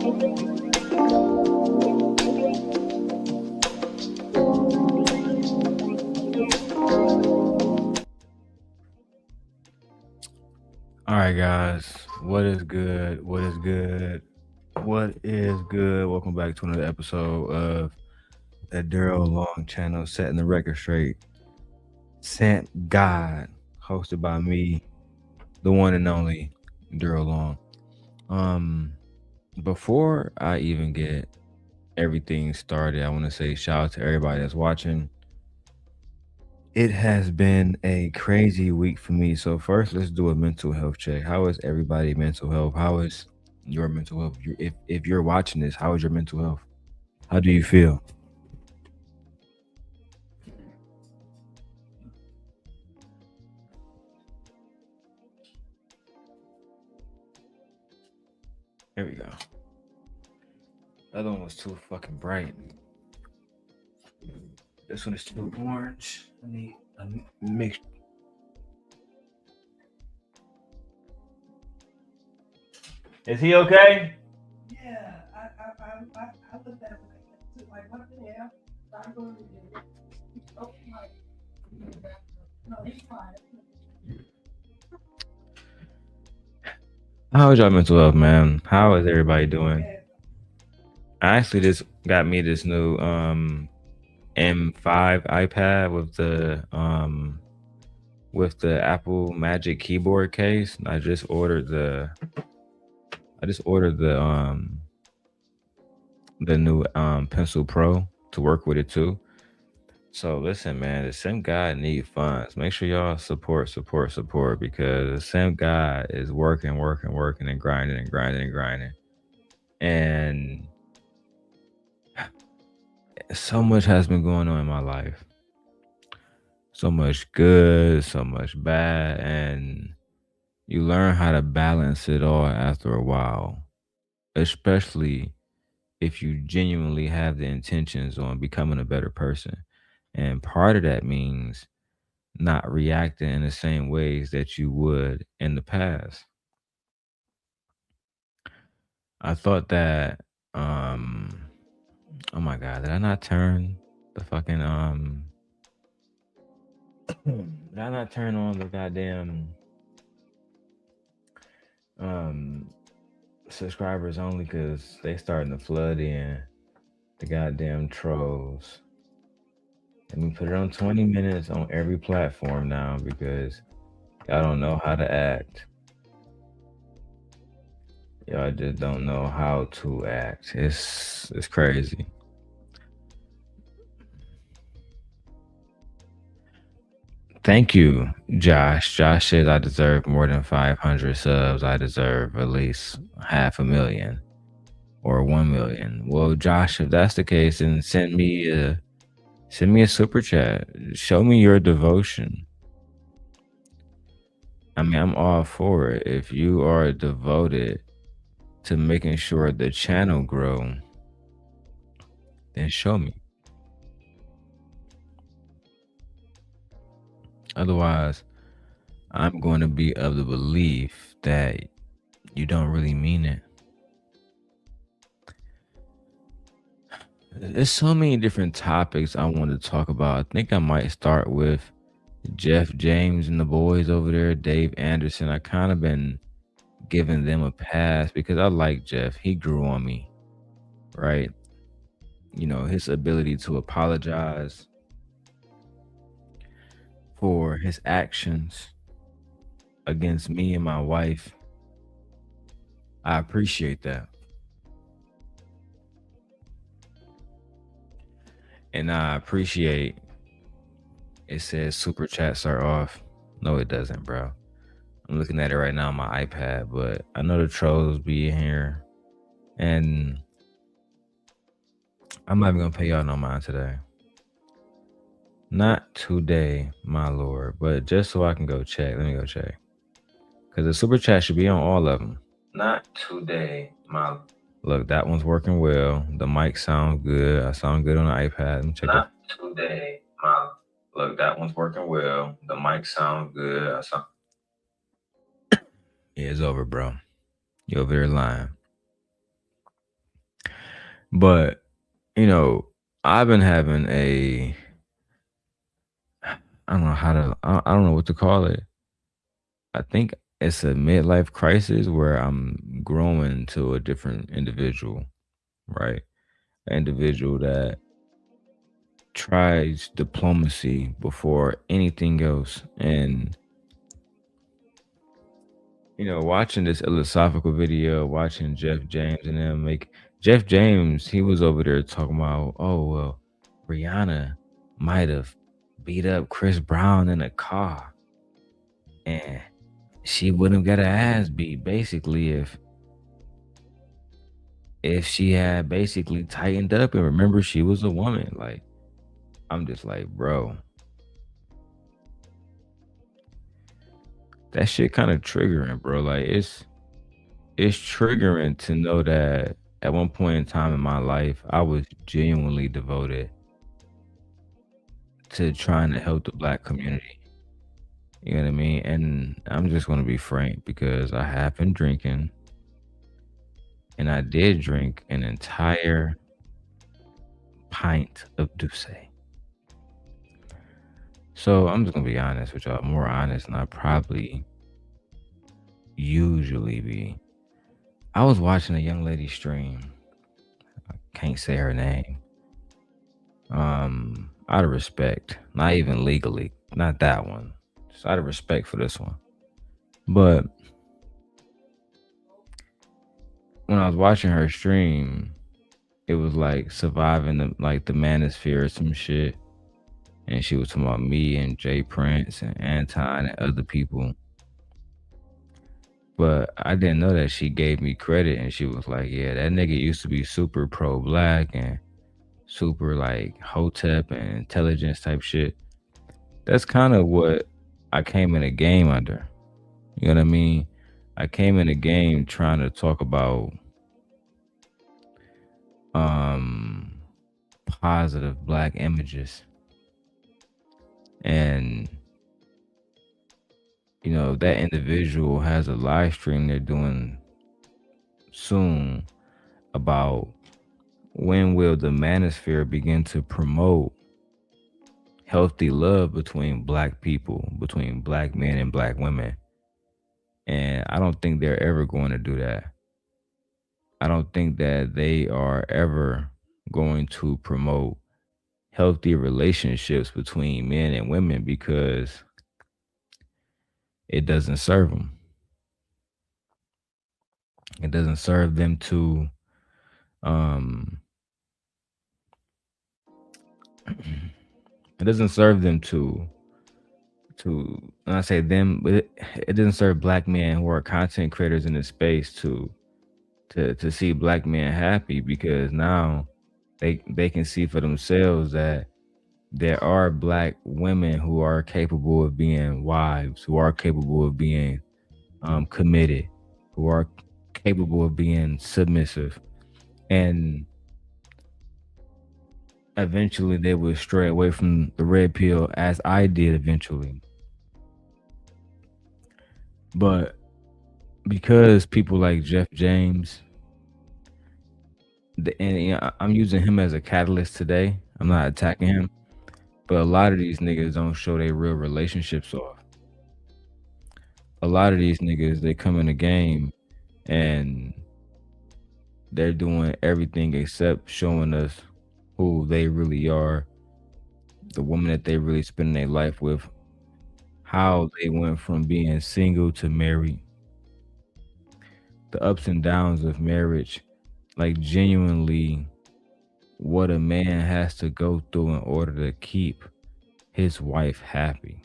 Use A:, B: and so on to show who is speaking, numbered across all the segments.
A: All right, guys. What is good? What is good? What is good? Welcome back to another episode of the Darrel Long channel, setting the record straight. Sent God, hosted by me, the one and only Darrel Long. Um, Before I even get everything started, I want to say shout out to everybody that's watching. It has been a crazy week for me. So first, let's do a mental health check. How is everybody mental health? How is your mental health? If you're watching this, how is your mental health? How do you feel? There we go. The other one was too fucking bright. This one is too orange. I need a mix. Is he okay?
B: Yeah, I looked at it like, what the hell? I'm going to do it. Oh, my. No, he's fine.
A: How is your mental health, man? How is everybody doing? I actually just got me this new M5 iPad with the Apple Magic keyboard case. I just ordered the new Pencil Pro to work with it too. So listen, man, the Sim God need funds. Make sure y'all support because the Sim God is working and grinding. And so much has been going on in my life. So much good, so much bad, and you learn how to balance it all after a while, especially if you genuinely have the intentions on becoming a better person. And part of that means not reacting in the same ways that you would in the past. I thought that, oh my God, did I not turn the fucking, did I not turn on the goddamn, um, subscribers only because they starting to flood in the goddamn trolls. Let me put it on 20 minutes on every platform now because y'all don't know how to act. Y'all just don't know how to act. It's crazy. Thank you, Josh. Josh says I deserve more than 500 subs. I deserve at least 500,000 or 1 million. Well, Josh, if that's the case, then send me a super chat. Show me your devotion. I mean, I'm all for it. If you are devoted to making sure the channel grow, then show me. Otherwise, I'm going to be of the belief that you don't really mean it. There's so many different topics I want to talk about. I think I might start with Jeff James and the boys over there, Dave Anderson. I kind of been giving them a pass because I like Jeff. He grew on me, right? You know, his ability to apologize for his actions against me and my wife. I appreciate that. And I appreciate it says super chats are off. No, it doesn't, bro. I'm looking at it right now on my iPad, but I know the trolls be in here. And I'm not even gonna pay y'all no mind today. Not today, my lord, but just so I can go check. Let me go check. Because the super chat should be on all of them. Not today, my. Look, that one's working well. The mic sounds good. I sound good on the iPad. Let me check Not it. Today, my. Look, that one's working well. The mic sounds good. I sound. Yeah, it's over, bro. You over there lying. But you know, I've been having a I don't know how to I don't know what to call it. I think it's a midlife crisis where I'm growing to a different individual, right? An individual that tries diplomacy before anything else. And watching this philosophical video, watching Jeff James and them make Jeff James, he was over there talking about, oh well, Rihanna might have beat up Chris Brown in a car, and she wouldn't have got her ass beat basically if she had basically tightened up and remember she was a woman. Like, I'm just like, bro, that shit kind of triggering, bro. Like, it's triggering to know that at one point in time in my life, I was genuinely devoted to trying to help the black community. You know what I mean? And I'm just gonna be frank because I have been drinking, and I did drink an entire pint of Douce. So I'm just gonna be honest with y'all, more honest than I probably usually be. I was watching a young lady stream. I can't say her name. Out of respect, not even legally, not that one. Just out of respect for this one. But when I was watching her stream, it was like surviving the manosphere or some shit. And she was talking about me and Jay Prince and Anton and other people. But I didn't know that she gave me credit and she was like, yeah, that nigga used to be super pro black and super like hotep and intelligence type shit. That's kind of what I came in the game under. You know what I mean? I came in the game trying to talk about um positive black images. And that individual has a live stream they're doing soon about when will the manosphere begin to promote healthy love between black people, between black men and black women. And I don't think they're ever going to do that. I don't think that they are ever going to promote healthy relationships between men and women because it doesn't serve them. It doesn't serve them to um it doesn't serve them to when I say them, but it doesn't serve black men who are content creators in this space to see black men happy because now they can see for themselves that there are black women who are capable of being wives, who are capable of being committed, who are capable of being submissive, and eventually they will stray away from the red pill as I did eventually. But because people like Jeff James, and I'm using him as a catalyst today. I'm not attacking him, but a lot of these niggas don't show their real relationships off. A lot of these niggas, they come in the game and they're doing everything except showing us who they really are, the woman that they really spend their life with, how they went from being single to married, the ups and downs of marriage, like genuinely what a man has to go through in order to keep his wife happy.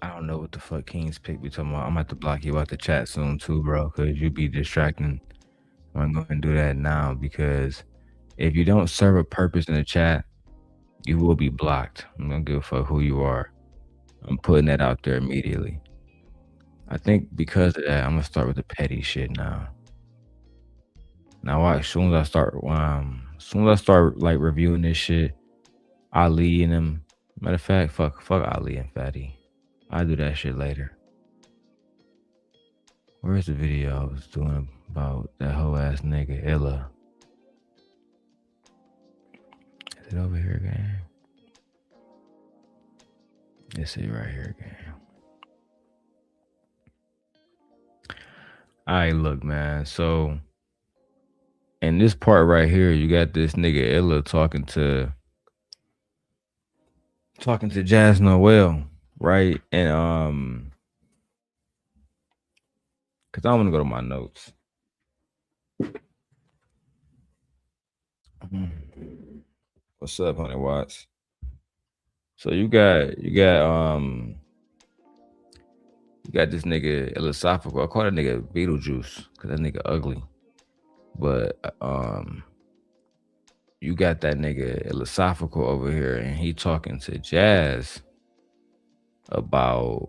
A: I don't know what the fuck King's pick be talking about. I'm about to block you out the chat soon too, bro, because you be distracting. I'm going to do that now because if you don't serve a purpose in the chat, you will be blocked. I'm going to give a fuck who you are. I'm putting that out there immediately. I think because of that, I'm going to start with the petty shit now. Now, as soon as I start As soon as I start like reviewing this shit, Ali and them. Matter of fact, fuck Ali and Fatty. I'll do that shit later. Where's the video I was doing about that whole ass nigga Illa? Is it over here again? Let's see right here again. Alright, look, man. So in this part right here, you got this nigga Illa talking to Jas Noelle, right? And cause I want to go to my notes. What's up, Honey Watts? So you got this nigga Illasophical. I call that nigga Beetlejuice because that nigga ugly. But you got that nigga Illasophical over here, and he talking to Jas about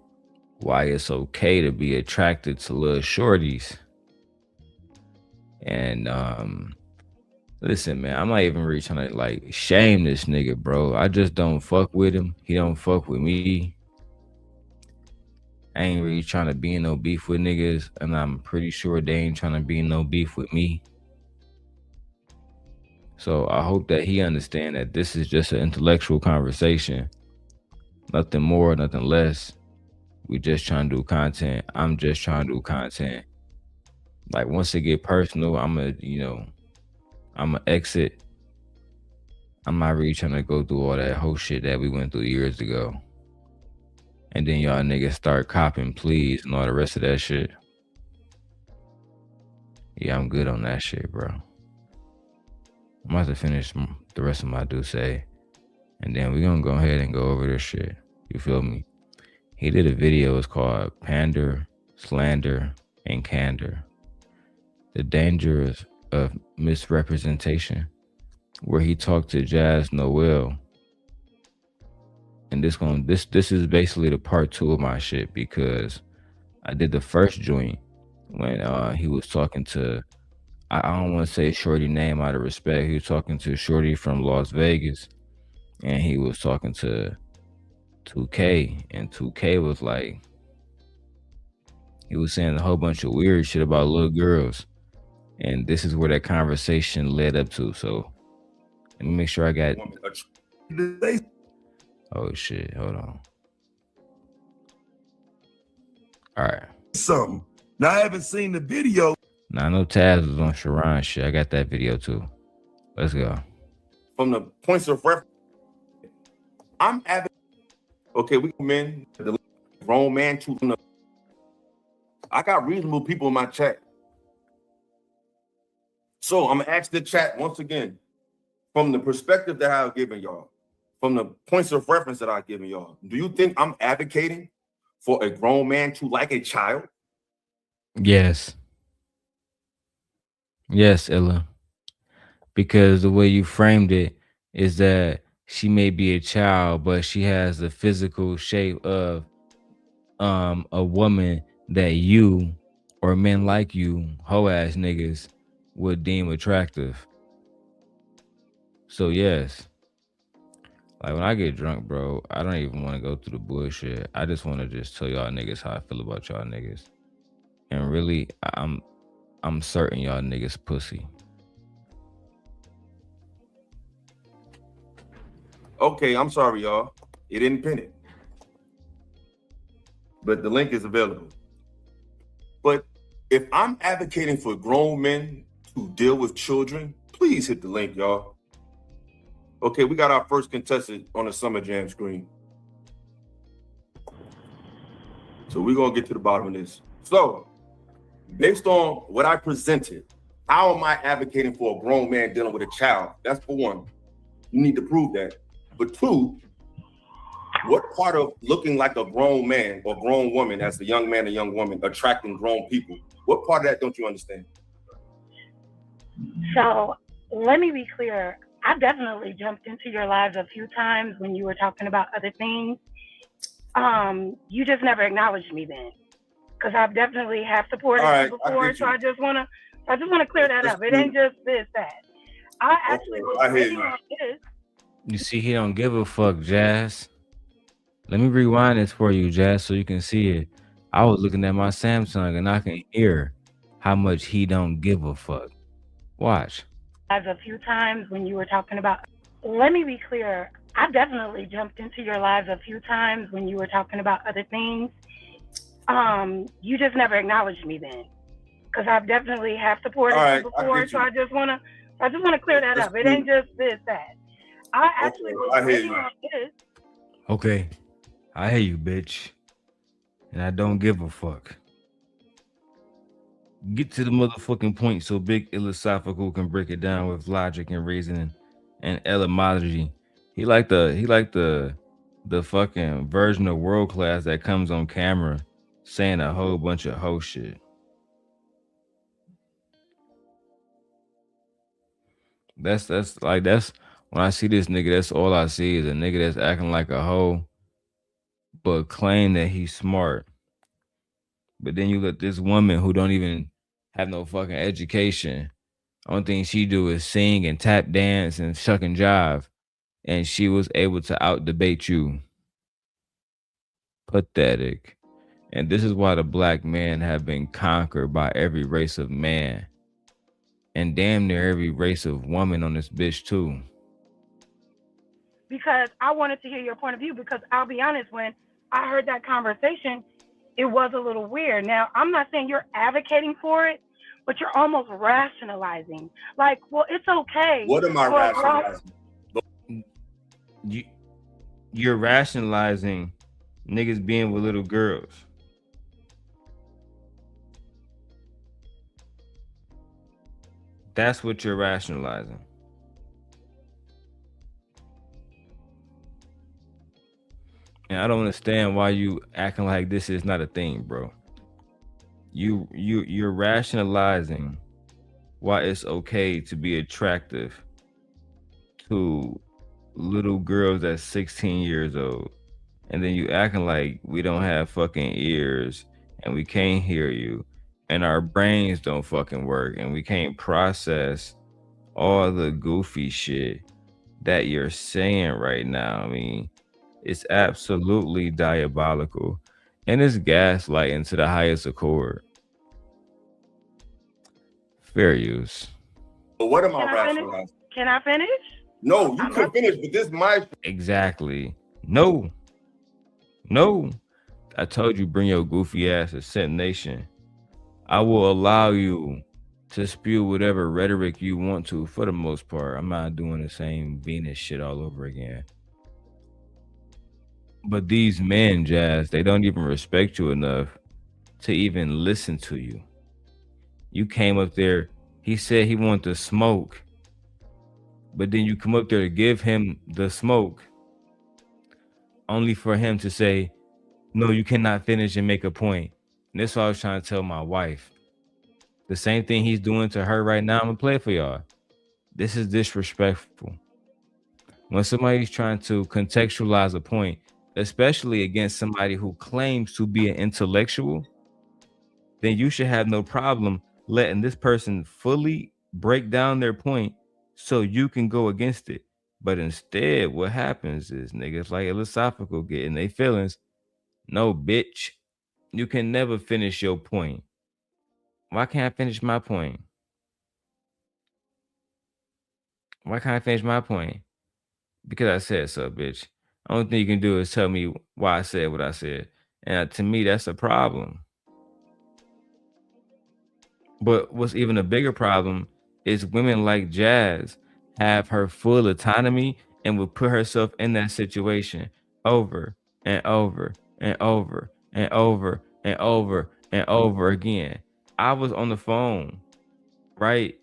A: why it's okay to be attracted to little shorties. And listen, man, I'm not even really trying to like shame this nigga, bro. I just don't fuck with him. He don't fuck with me. I ain't really trying to be in no beef with niggas, and I'm pretty sure they ain't trying to be in no beef with me. So I hope that he understand that this is just an intellectual conversation. Nothing more, nothing less. We just trying to do content. I'm just trying to do content. Like once it get personal, I'ma exit. I'm not really trying to go through all that whole shit that we went through years ago. And then y'all niggas start copping pleas and all the rest of that shit. Yeah, I'm good on that shit, bro. I'm about to finish the rest of my do say. And then we're gonna go ahead and go over this shit. You feel me? He did a video, it's called Pander, Slander, and Candor. The Dangers of Misrepresentation, where he talked to Jas Noelle. And this is basically the part 2 of my shit, because I did the first joint when he was talking to, I don't want to say Shorty name out of respect. He was talking to Shorty from Las Vegas, and he was talking to 2K, and 2K was like, he was saying a whole bunch of weird shit about little girls. And this is where that conversation led up to. So let me make sure I got. Oh shit! Hold on. All right.
C: Something. Now I haven't seen the video.
A: Now I know Taz was on Sharon shit. I got that video too. Let's go.
C: From the points of reference, I'm okay. We men, the grown man too. I got reasonable people in my chat. So I'm gonna ask the chat once again, from the perspective that I've given y'all, from the points of reference that I've given y'all, do you think I'm advocating for a grown man to like a child?
A: Yes. Yes, Illa. Because the way you framed it is that she may be a child, but she has the physical shape of a woman that you or men like you, hoe ass niggas, would deem attractive. So yes, like when I get drunk, bro, I don't even want to go through the bullshit. I just want to just tell y'all niggas how I feel about y'all niggas. And really, I'm certain y'all niggas pussy.
C: Okay, I'm sorry, y'all. It didn't pin it. But the link is available. But if I'm advocating for grown men to deal with children, please hit the link, y'all. Okay, we got our first contestant on the Summer Jam screen. So we're gonna get to the bottom of this. So, based on what I presented, how am I advocating for a grown man dealing with a child? That's for one. You need to prove that. But two, what part of looking like a grown man or grown woman as a young man or young woman attracting grown people, what part of that don't you understand?
D: So let me be clear. I definitely jumped into your lives a few times when you were talking about other things. You just never acknowledged me then, because I've definitely have supported you before. So I just want to clear that up. It ain't just this, that. I actually was
C: I hear
D: waiting
C: you.
D: on this.
A: You see, he don't give a fuck, Jas. Let me rewind this for you, Jas, so you can see it. I was looking at my Samsung and I can hear how much he don't give a fuck. Watch.
D: As a few times when you were talking about, let me be clear. I've definitely jumped into your lives a few times when you were talking about other things. You just never acknowledged me then, because I've definitely have supported you before. So I just wanna clear that up. It ain't just this, that. I actually was waiting on this.
A: Okay, I hear you, bitch, and I don't give a fuck. Get to the motherfucking point so big Illasophical can break it down with logic and reasoning and etymology. He like the fucking version of world class that comes on camera saying a whole bunch of hoe shit. That's when I see this nigga, that's all I see is a nigga that's acting like a hoe, but claim that he's smart. But then you let this woman who don't even have no fucking education. Only thing she do is sing and tap dance and shuck and jive, and she was able to out debate you. Pathetic. And this is why the black men have been conquered by every race of man, and damn near every race of woman on this bitch too.
D: Because I wanted to hear your point of view. Because I'll be honest, when I heard that conversation, it was a little weird. Now, I'm not saying you're advocating for it, but you're almost rationalizing. Like, well, it's okay.
C: What am I rationalizing?
A: You're rationalizing niggas being with little girls. That's what you're rationalizing. And I don't understand why you acting like this is not a thing, bro. You're rationalizing why it's okay to be attractive to little girls that's 16 years old. And then you acting like we don't have fucking ears and we can't hear you and our brains don't fucking work and we can't process all the goofy shit that you're saying right now. I mean, it's absolutely diabolical and it's gaslighting to the highest accord. Fair use.
C: But what am I rationalizing?
D: Can I finish?
C: No, you can finish, but this might.
A: Exactly. No. I told you bring your goofy ass to Scent Nation. I will allow you to spew whatever rhetoric you want to for the most part. I'm not doing the same Venus shit all over again. But these men, Jas, they don't even respect you enough to even listen to you. You came up there, he said he wanted to smoke, but then you come up there to give him the smoke, only for him to say, no, you cannot finish and make a point. And that's what I was trying to tell my wife. The same thing he's doing to her right now, I'm gonna play it for y'all. This is disrespectful. When somebody's trying to contextualize a point, especially against somebody who claims to be an intellectual, then you should have no problem letting this person fully break down their point so you can go against it. But instead, what happens is niggas like Illasophical getting their feelings. No, bitch, you can never finish your point. Why can't I finish my point? Why can't I finish my point? Because I said so, bitch. Only thing you can do is tell me why I said what I said. And to me, that's a problem. But what's even a bigger problem is women like Jas have her full autonomy and will put herself in that situation over and over and over and over and over and over again. I was on the phone, right?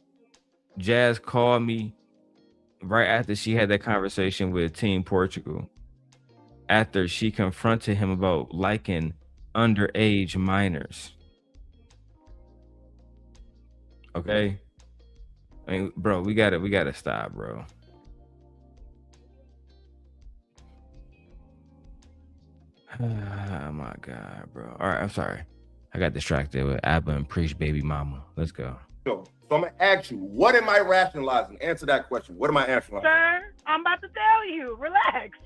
A: Jas called me right after she had that conversation with Team Portugal, after she confronted him about liking underage minors. Okay, I mean, bro, we gotta stop, bro. Oh my god, bro. All right, I'm sorry. I got distracted with Abba and Preach Baby Mama. Let's go.
C: So I'm gonna ask you, what am I rationalizing? Answer that question. What am I rationalizing?
D: Sir, I'm about to tell you. Relax.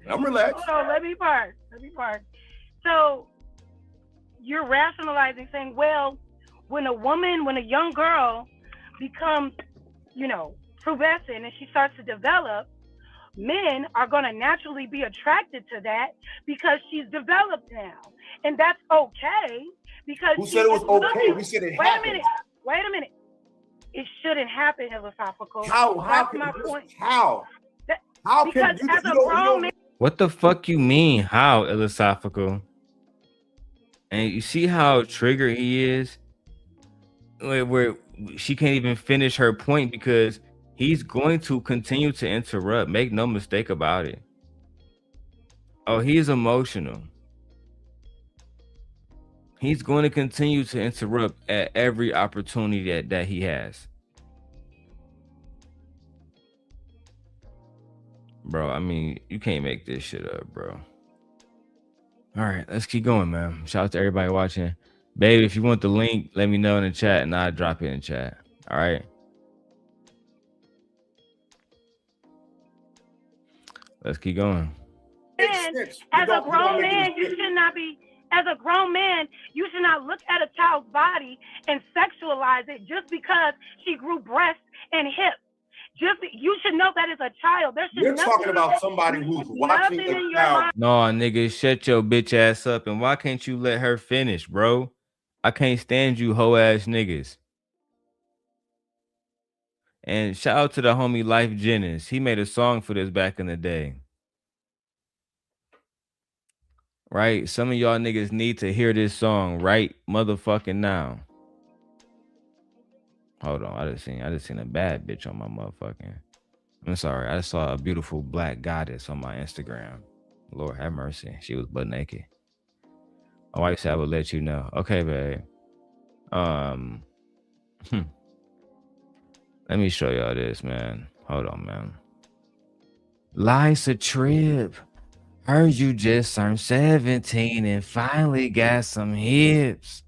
C: I'm relaxed.
D: Hold on, let me park. So you're rationalizing, saying, well, when a young girl becomes, pubescent and she starts to develop, men are going to naturally be attracted to that because she's developed now. And that's okay because
C: Who said it was okay? We said it happened.
D: Wait a minute. It shouldn't happen, Illasophical.
C: How
D: That's
C: can
D: my
C: this,
D: point.
C: how?
D: Because
C: Can
D: as a grown man,
A: What the fuck you mean? How, Illasophical? And you see how triggered he is? Where she can't even finish her point because he's going to continue to interrupt. Make no mistake about it. Oh, he's emotional. He's going to continue to interrupt at every opportunity that he has. Bro, I mean, you can't make this shit up, bro. All right, let's keep going, man. Shout out to everybody watching. Baby, if you want the link, let me know in the chat and I'll drop it in the chat. All right. Let's keep going.
D: As a grown man, you should not look at a child's body and sexualize it just because she grew breasts and hips. You should know that as a child.
C: You're talking about somebody who's watching a child.
A: No, nigga, shut your bitch ass up. And why can't you let her finish, bro? I can't stand you hoe ass niggas. And shout out to the homie Life Jennings. He made a song for this back in the day. Right? Some of y'all niggas need to hear this song right motherfucking now. Hold on, I just seen a bad bitch on my motherfucking. I'm sorry, I just saw a beautiful black goddess on my Instagram. Lord have mercy, she was butt naked. My wife said I would let you know. Okay, babe. Let me show y'all this, man. Hold on, man. Life's a trip. Heard you just turned 17 and finally got some hips.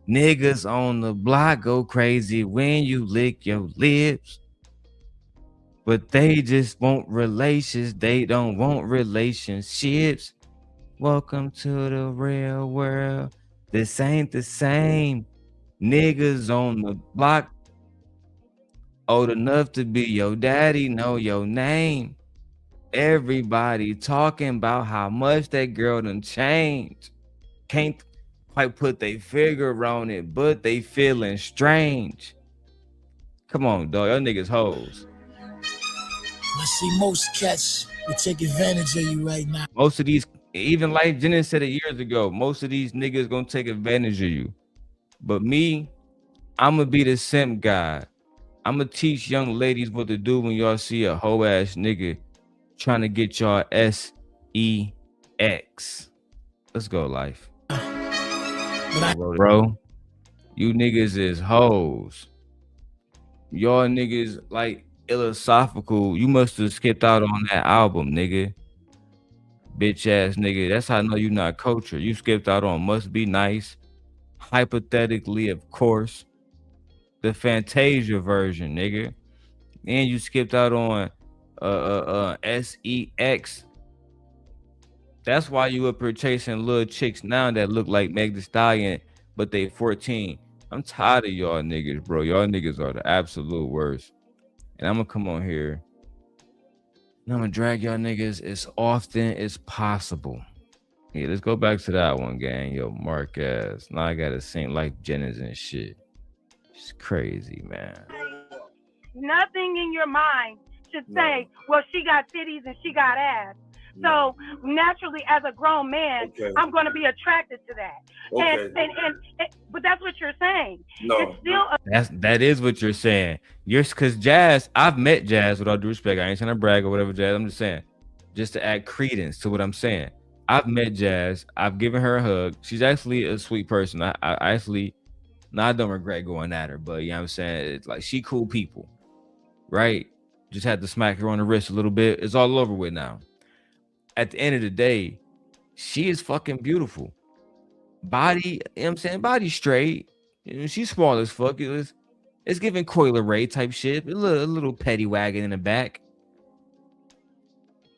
A: Niggas on the block go crazy when you lick your lips. But they just want relations. They don't want relationships. Welcome to the real world. This ain't the same. Niggas on the block old enough to be your daddy, know your name. Everybody talking about how much that girl done changed. Can't quite put their figure on it, but they feeling strange. Come on, dog. Y'all niggas hoes.
E: I see most cats will take advantage of you right now.
A: Most of these, even like Jennings said it years ago, most of these niggas gonna take advantage of you. But me, I'm gonna be the simp guy. I'm gonna teach young ladies what to do when y'all see a hoe ass nigga trying to get y'all sex. Let's go, Life. Bro, you niggas is hoes. Y'all niggas like Illasophical. You must have skipped out on that album, nigga. Bitch ass nigga. That's how I know you not culture. You skipped out on Must Be Nice. Hypothetically, of course. The Fantasia version, nigga. And you skipped out on sex. That's why you up here chasing little chicks now that look like Meg Thee Stallion, but they 14. I'm tired of y'all niggas, bro. Y'all niggas are the absolute worst. And I'm gonna come on here and I'm gonna drag y'all niggas as often as possible. Yeah, let's go back to that one, gang. Yo, Mark ass. Now I gotta sing like Jennings and shit. It's crazy, man.
D: Nothing in your mind should say, well, she got titties and she got ass. So naturally, as a grown man, I'm going to be attracted to that. But that's what you're saying.
C: No,
D: it's still
A: that is what you're saying. Because Jas, I've met Jas with all due respect. I ain't trying to brag or whatever, Jas. I'm just saying, just to add credence to what I'm saying. I've met Jas. I've given her a hug. She's actually a sweet person. I actually, I don't regret going at her, but you know what I'm saying? It's like she cool people, right? Just had to smack her on the wrist a little bit. It's all over with now. At the end of the day, she is fucking beautiful. Body, you know what I'm saying? Body straight. You know, she's small as fuck. It's giving Coil Ray type shit. A little petty wagon in the back.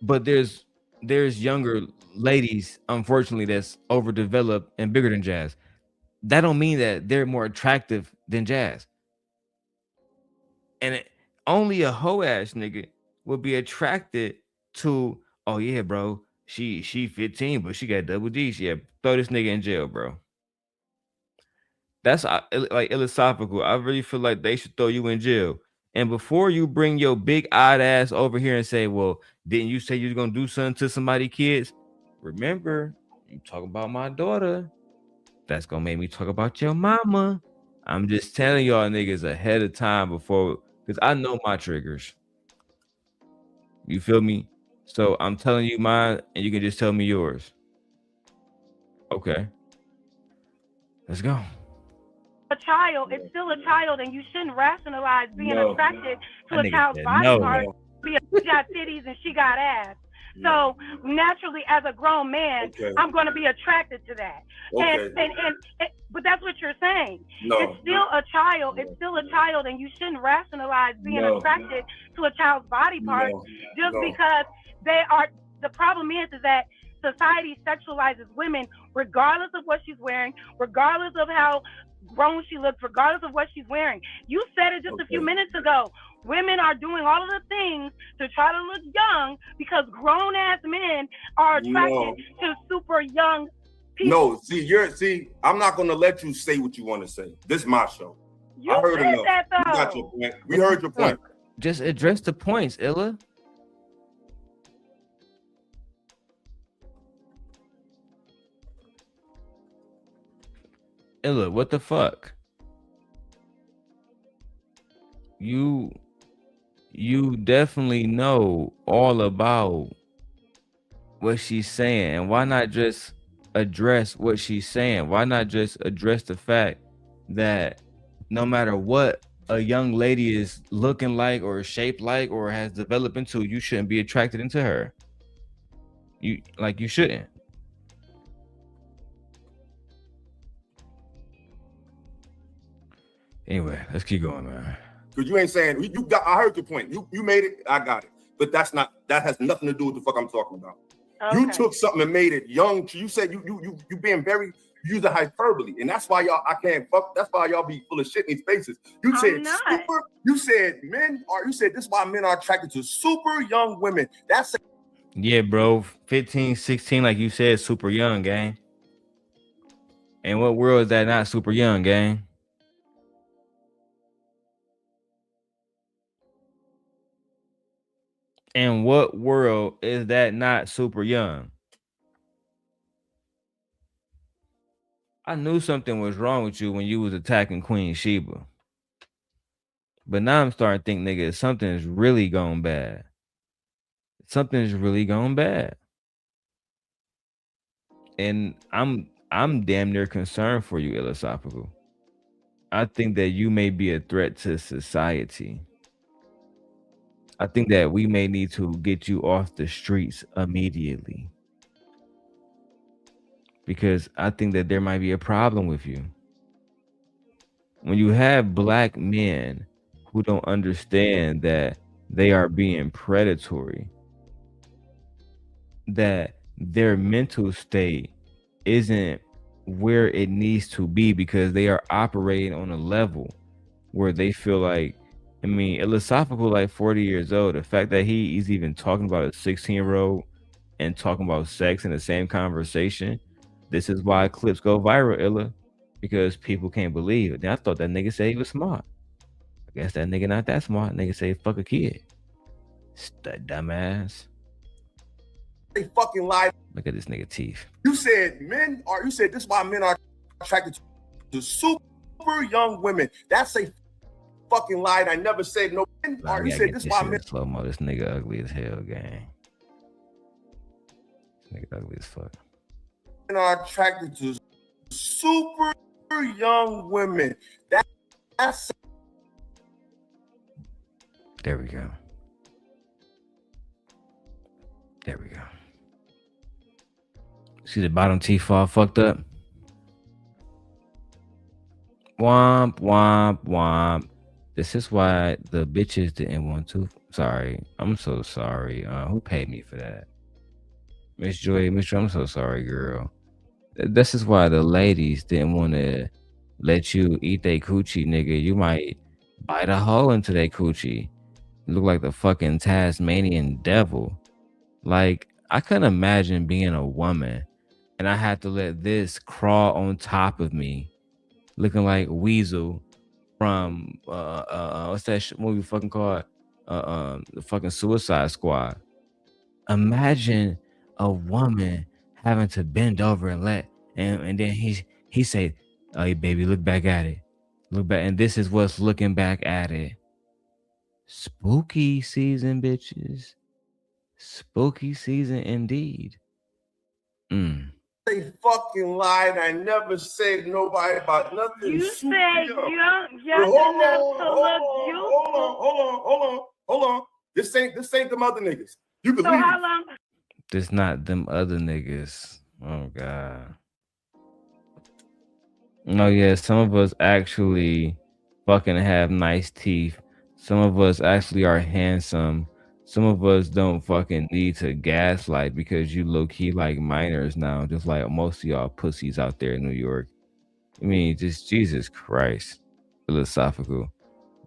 A: But there's younger ladies, unfortunately, that's overdeveloped and bigger than Jas. That don't mean that they're more attractive than Jas. And only a hoe ass nigga would be attracted to, oh yeah, bro, she 15, but she got double D's. Yeah, throw this nigga in jail, bro. That's like Illasophical. I really feel like they should throw you in jail. And before you bring your big odd ass over here and say, well, didn't you say you was gonna do something to somebody kids? Remember, you talk about my daughter. That's gonna make me talk about your mama. I'm just telling y'all niggas ahead of time before, because I know my triggers. You feel me? So I'm telling you mine, and you can just tell me yours. Okay. Let's go.
D: A child, it's still a child, and you shouldn't rationalize being attracted to a child's body part. She got titties and she got ass. So naturally, as a grown man, I'm going to be attracted to that. And but that's what you're saying. It's still a child. It's still a child, and you shouldn't rationalize being attracted to a child's body part just because they are. The problem is that society sexualizes women regardless of what she's wearing, regardless of how grown she looks, regardless of what she's wearing. You said it just a few minutes ago. Women are doing all of the things to try to look young because grown ass men are attracted to super young people.
C: No, I'm not gonna let you say what you want to say. This is my show.
D: You I heard said enough. That though.
C: You got your point. We heard your point.
A: Just address the points, Illa. Illa, what the fuck? You definitely know all about what she's saying, and why not just address what she's saying? Why not just address the fact that no matter what a young lady is looking like or shaped like or has developed into, you shouldn't be attracted into her. You shouldn't. Anyway, let's keep going, man.
C: Because you ain't saying I heard your point. You made it, I got it. But that has nothing to do with the fuck I'm talking about. Okay. You took something and made it young. You said you being very using hyperbole, and that's why y'all that's why y'all be full of shit in these faces. You said super, you said this is why men are attracted to super young women.
A: Yeah, bro. 15, 16, like you said, super young, gang. And what world is that not super young, gang? And what world is that not super young? I knew something was wrong with you when you was attacking Queen Sheba. But now I'm starting to think, nigga, something's really gone bad. Something's really gone bad. And I'm damn near concerned for you, Illasophical. I think that you may be a threat to society. I think that we may need to get you off the streets immediately. Because I think that there might be a problem with you. When you have black men who don't understand that they are being predatory, that their mental state isn't where it needs to be because they are operating on a level where they feel like, I mean, Illasophical, like 40 years old, the fact that he's even talking about a 16-year-old and talking about sex in the same conversation, this is why clips go viral, Illa, because people can't believe it. I thought that nigga said he was smart. I guess that nigga not that smart. Nigga say fuck a kid. That dumbass.
C: They fucking lied.
A: Look at this nigga teeth.
C: You said this is why men are attracted to super young women. That's a fucking lie. I never said no. You said this why men
A: slow mo. This nigga ugly as hell, gang. This nigga ugly as fuck.
C: Men are attracted to super young women. That's
A: there we go. There we go. See the bottom teeth all fucked up? Womp, womp, womp. This is why the bitches didn't want to. Sorry, I'm so sorry. Who paid me for that? Miss Joy, Miss Joy, I'm so sorry, girl. This is why the ladies didn't want to let you eat they coochie, nigga. You might bite a hole into their coochie. You look like the fucking Tasmanian devil. Like, I couldn't imagine being a woman and I had to let this crawl on top of me, looking like Weasel from what's that movie fucking called? The fucking Suicide Squad. Imagine a woman having to bend over and and then he said, "Oh, baby, look back at it, look back," and this is what's looking back at it. Spooky season, bitches. Spooky season indeed.
C: They fucking lied. I never said nobody about nothing.
D: You
C: super
D: said
C: young.
D: young
C: Hold
D: enough
C: on,
D: to
C: hold
D: look
C: on,
D: youthful.
C: hold on. This ain't them other niggas. You can
D: So
C: leave.
D: how long?
A: This not them other niggas. Oh god. No, yeah, some of us actually fucking have nice teeth. Some of us actually are handsome. Some of us don't fucking need to gaslight because you low key like minors now, just like most of y'all pussies out there in New York. I mean, just Jesus Christ. Philosophical.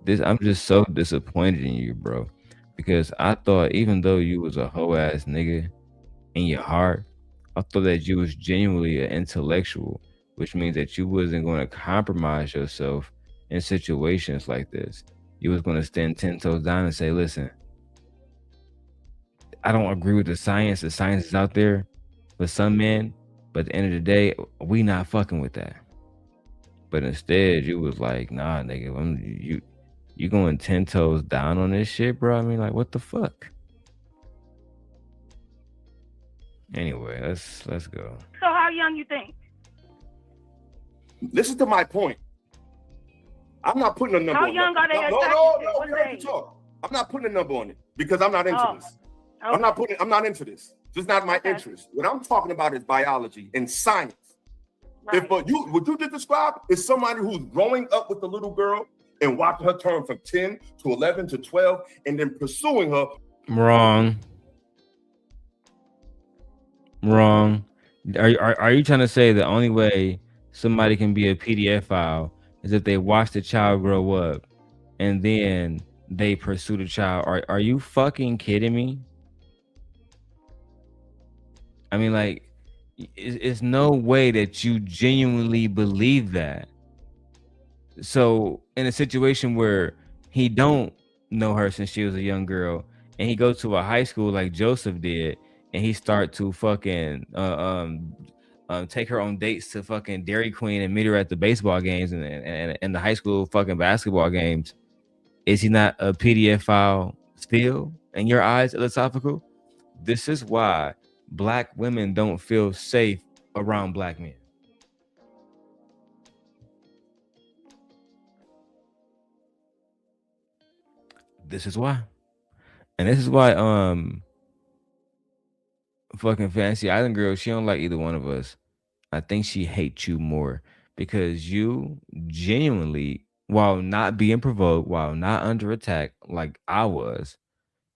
A: I'm just so disappointed in you, bro. Because I thought even though you was a hoe ass nigga in your heart, I thought that you was genuinely an intellectual, which means that you wasn't going to compromise yourself in situations like this. You was going to stand 10 toes down and say, listen, I don't agree with the science. The science is out there for some men, but at the end of the day, we not fucking with that. But instead, you was like, nah, nigga, you going 10 toes down on this shit, bro? I mean, like, what the fuck? Anyway, let's go.
D: So how young you think?
C: Listen to my point. I'm not putting a number
D: How
C: on
D: young
C: it.
D: are they
C: No,
D: attracted
C: we heard you talk. I'm not putting a number on it because I'm not into this.
D: Okay.
C: I'm not into this. This is not my interest. What I'm talking about is biology and science.
D: Right.
C: If what you just described is somebody who's growing up with the little girl and watching her turn from 10 to 11 to 12 and then pursuing her.
A: Wrong. Are you trying to say the only way somebody can be a PDF file is if they watch the child grow up and then they pursue the child? Are you fucking kidding me? I mean, like, it's no way that you genuinely believe that. So in a situation where he don't know her since she was a young girl and he goes to a high school like Joseph did and he start to fucking take her on dates to fucking Dairy Queen and meet her at the baseball games and the high school fucking basketball games, is he not a PDF file still in your eyes, Illasophical? This is why black women don't feel safe around black men. This is why. And this is why fucking Fancy Island Girl, she don't like either one of us. I think she hates you more because you genuinely, while not being provoked, while not under attack like I was,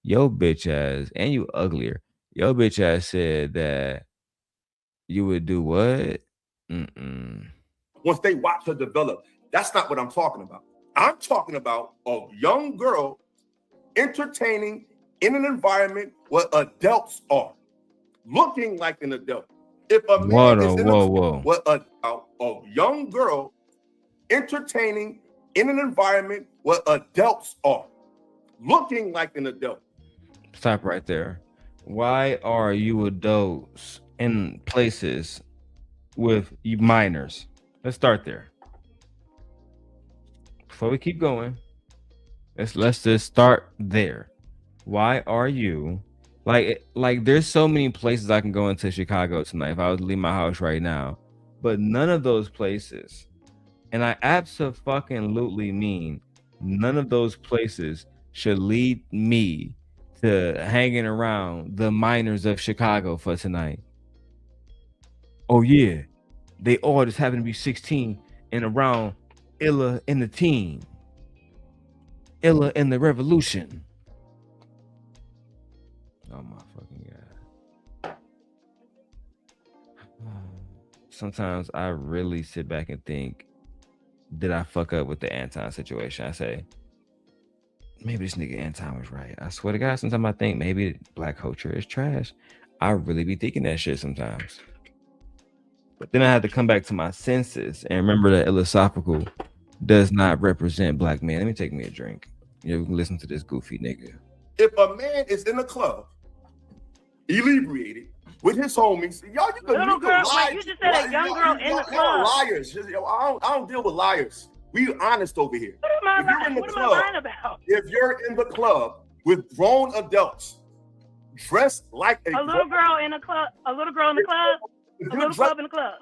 A: yo bitch ass, and you uglier, yo bitch ass said that you would do what?
C: Once they watch her develop. That's not what I'm talking about. I'm talking about a young girl entertaining in an environment where adults are, looking like an adult. If a man is in a young girl entertaining in an environment where adults are, looking like an adult.
A: Stop right there. Why are you adults in places with you minors? Let's start there. Before we keep going, let's just start there. Why are you like there's so many places I can go into Chicago tonight if I was to leave my house right now, but none of those places, and I absolutely mean none of those places should lead me to hanging around the minors of Chicago for tonight. Oh yeah, they all just happen to be 16 and around Illa in the team. Illa in the revolution. Oh my fucking god. Sometimes I really sit back and think, did I fuck up with the Anton situation? I say, maybe this nigga Anton was right. I swear to God, sometimes I think maybe black culture is trash. I really be thinking that shit sometimes. But then I had to come back to my senses and remember that Illasophical does not represent black men. Let me take me a drink. You can listen to this goofy nigga.
C: If a man is in a club, inebriated, with his homies, y'all, you
D: Little girl,
C: lie.
D: wait, you just said a young girl in the club.
C: Liars. I don't deal with liars. We honest over here.
D: What am I lying about?
C: If you're in the club with grown adults dressed like
D: a little girl in a club, a little girl in the club, a little club in the club.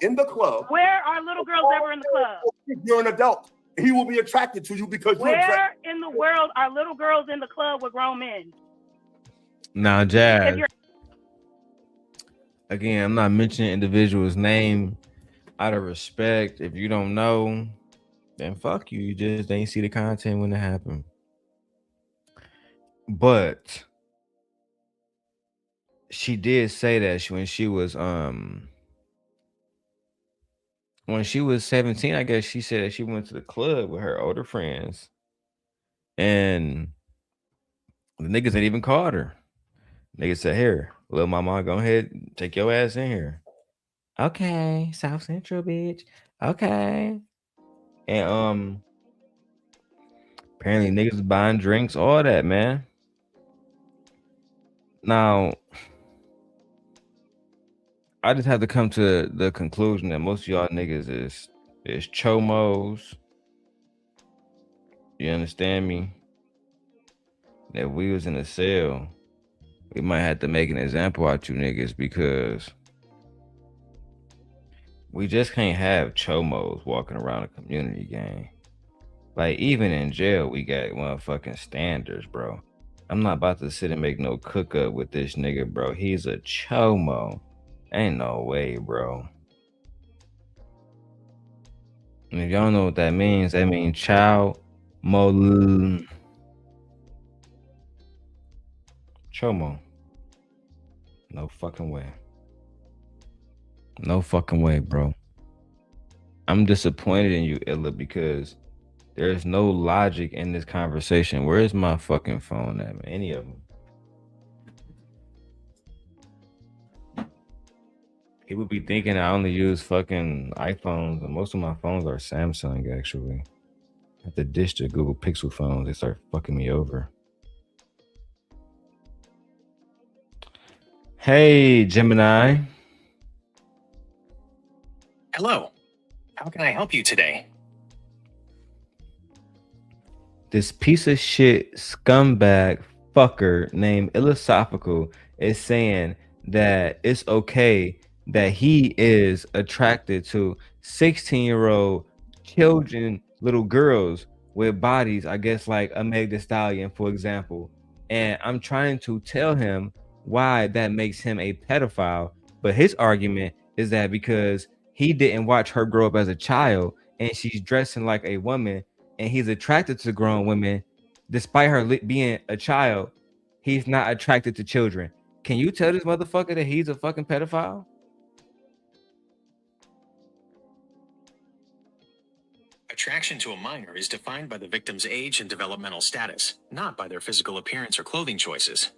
C: In the club.
D: Where are little girls ever in the club?
C: If you're an adult, he will be attracted to you because you're attracted.
D: Where in the world are little girls in the club with grown men?
A: Now, Jas. Again, I'm not mentioning individual's name out of respect. If you don't know, then fuck you. You just ain't see the content when it happened. But she did say that when she was 17, I guess she said that she went to the club with her older friends, and the niggas ain't even called her. Niggas said, "Here, little mama, go ahead, take your ass in here." Okay, South Central, bitch. Okay. And apparently niggas buying drinks, all that, man. Now, I just have to come to the conclusion that most of y'all niggas is chomos. You understand me? That if we was in a cell, we might have to make an example out you niggas, because we just can't have chomos walking around a community gang. Like, even in jail, we got motherfucking standards, bro. I'm not about to sit and make no cook up with this nigga, bro. He's a chomo. Ain't no way, bro. And if y'all know what that means child mo chomo. No fucking way. No fucking way, bro. I'm disappointed in you, Illa, because there's no logic in this conversation. Where's my fucking phone at, man? Any of them? People be thinking I only use fucking iPhones, and most of my phones are Samsung, actually. I have to dish the Google Pixel phones. They start fucking me over. Hey, Gemini.
F: Hello. How can I help you today?
A: This piece of shit scumbag fucker named Illasophical is saying that it's okay that he is attracted to 16-year-old children, little girls with bodies, I guess like a Meg Thee Stallion, for example. And I'm trying to tell him why that makes him a pedophile. But his argument is that because he didn't watch her grow up as a child and she's dressing like a woman, and he's attracted to grown women, despite her being a child, he's not attracted to children. Can you tell this motherfucker that he's a fucking pedophile?
F: Attraction to a minor is defined by the victim's age and developmental status, not by their physical appearance or clothing choices.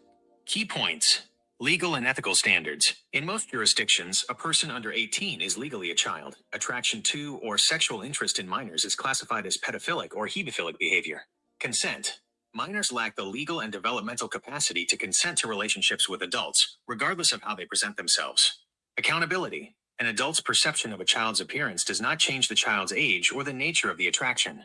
F: Key points: legal and ethical standards. In most jurisdictions, a person under 18 is legally a child. Attraction to or sexual interest in minors is classified as pedophilic or hebephilic behavior. Consent. Minors lack the legal and developmental capacity to consent to relationships with adults, regardless of how they present themselves. Accountability. An adult's perception of a child's appearance does not change the child's age or the nature of the attraction.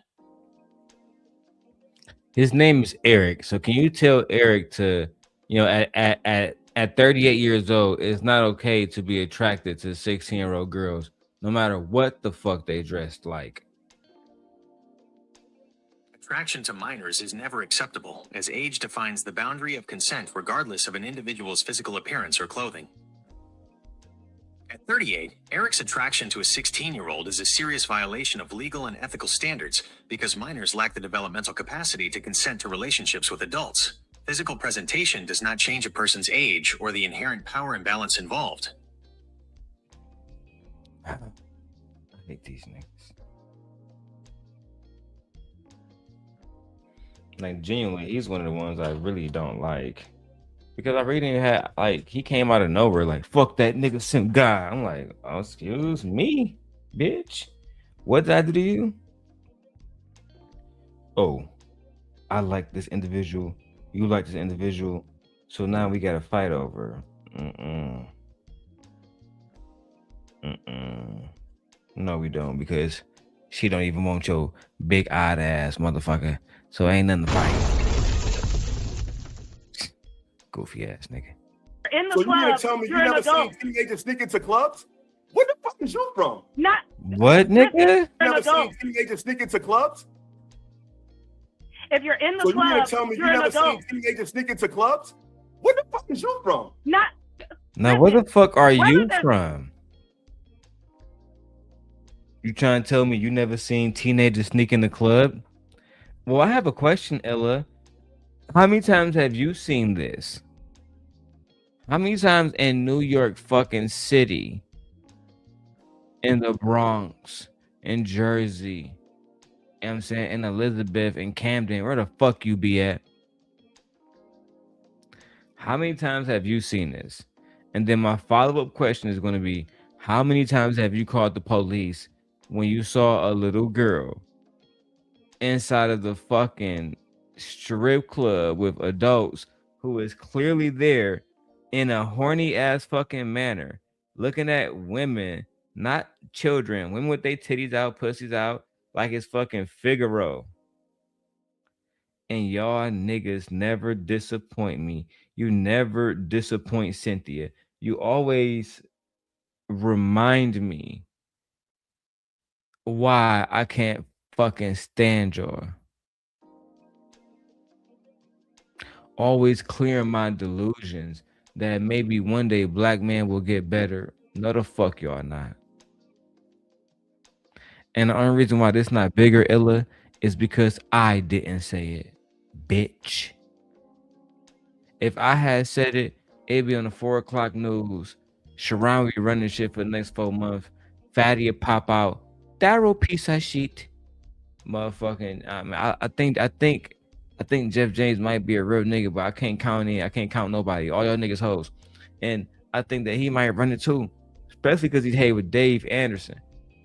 A: His name is Eric. So can you tell Eric to, at 38 years old, it's not okay to be attracted to 16-year-old girls, no matter what the fuck they dressed like.
F: Attraction to minors is never acceptable, as age defines the boundary of consent regardless of an individual's physical appearance or clothing. At 38, Eric's attraction to a 16-year-old is a serious violation of legal and ethical standards because minors lack the developmental capacity to consent to relationships with adults. Physical presentation does not change a person's age or the inherent power imbalance involved.
A: I hate these niggas. Like, genuinely, he's one of the ones I really don't like. Because I really had, like, he came out of nowhere, like, fuck that nigga simp guy. I'm like, oh, excuse me, bitch. What did I do to you? Oh, I like this individual. You like this individual. So now we got to fight over. No, we don't, because she don't even want your big eyed ass motherfucker. So ain't nothing to fight. Goofy ass nigga.
D: In the
C: So you
D: club,
C: gonna tell me you
D: you're an
C: never
D: adult.
C: seen teenagers sneak into clubs? Where the fuck is you from?
D: Not
A: What, nigga?
D: you're
C: You
D: an
C: never
D: adult.
C: seen teenagers sneak into clubs?
D: If you're in the
C: So you gonna
D: club,
C: tell me you
D: you're an
C: never
D: adult.
C: seen teenagers sneak into clubs? Where the fuck is you from?
D: Not
A: Now, where the fuck are
D: Whether
A: you
D: there's-
A: from? You trying to tell me you never seen teenagers sneak in the club? Well, I have a question, Ella. How many times have you seen this? How many times in New York fucking city, in the Bronx, in Jersey, you know what I'm saying, in Elizabeth, in Camden, where the fuck you be at? How many times have you seen this? And then my follow-up question is going to be, how many times have you called the police when you saw a little girl inside of the fucking strip club with adults who is clearly there in a horny ass fucking manner, looking at women, not children, women with their titties out, pussies out, like it's fucking Figaro. And y'all niggas never disappoint me. You never disappoint Cynthia. You always remind me why I can't fucking stand y'all. Always clearing my delusions that maybe one day black man will get better. No, the fuck y'all not. And the only reason why this not bigger, Illa, is because I didn't say it, bitch. If I had said it, it'd be on the 4 o'clock news. Sharon be running shit for the next 4 months. Fatty would pop out. Darrel piece of shit. Motherfucking, I think Jeff James might be a real nigga, but I can't count nobody. All y'all niggas hoes. And I think that he might run it too. Especially because he's with Dave Anderson.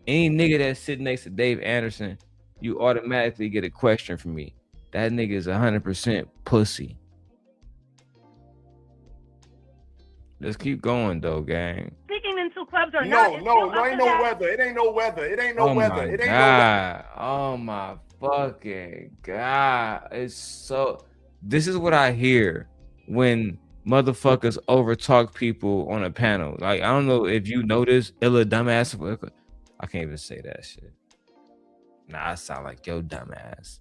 A: Any nigga that's sitting next to Dave Anderson, you automatically get a question from me. That nigga is 100% pussy. Let's keep going though, gang.
D: Speaking into clubs or not.
C: Ain't no weather. It ain't no weather. It ain't no weather. It ain't no weather.
A: Oh my fucking God. It's so, this is what I hear when motherfuckers overtalk people on a panel. Like, I don't know if you notice, Illa dumbass. I can't even say that shit. Nah, I sound like yo dumbass.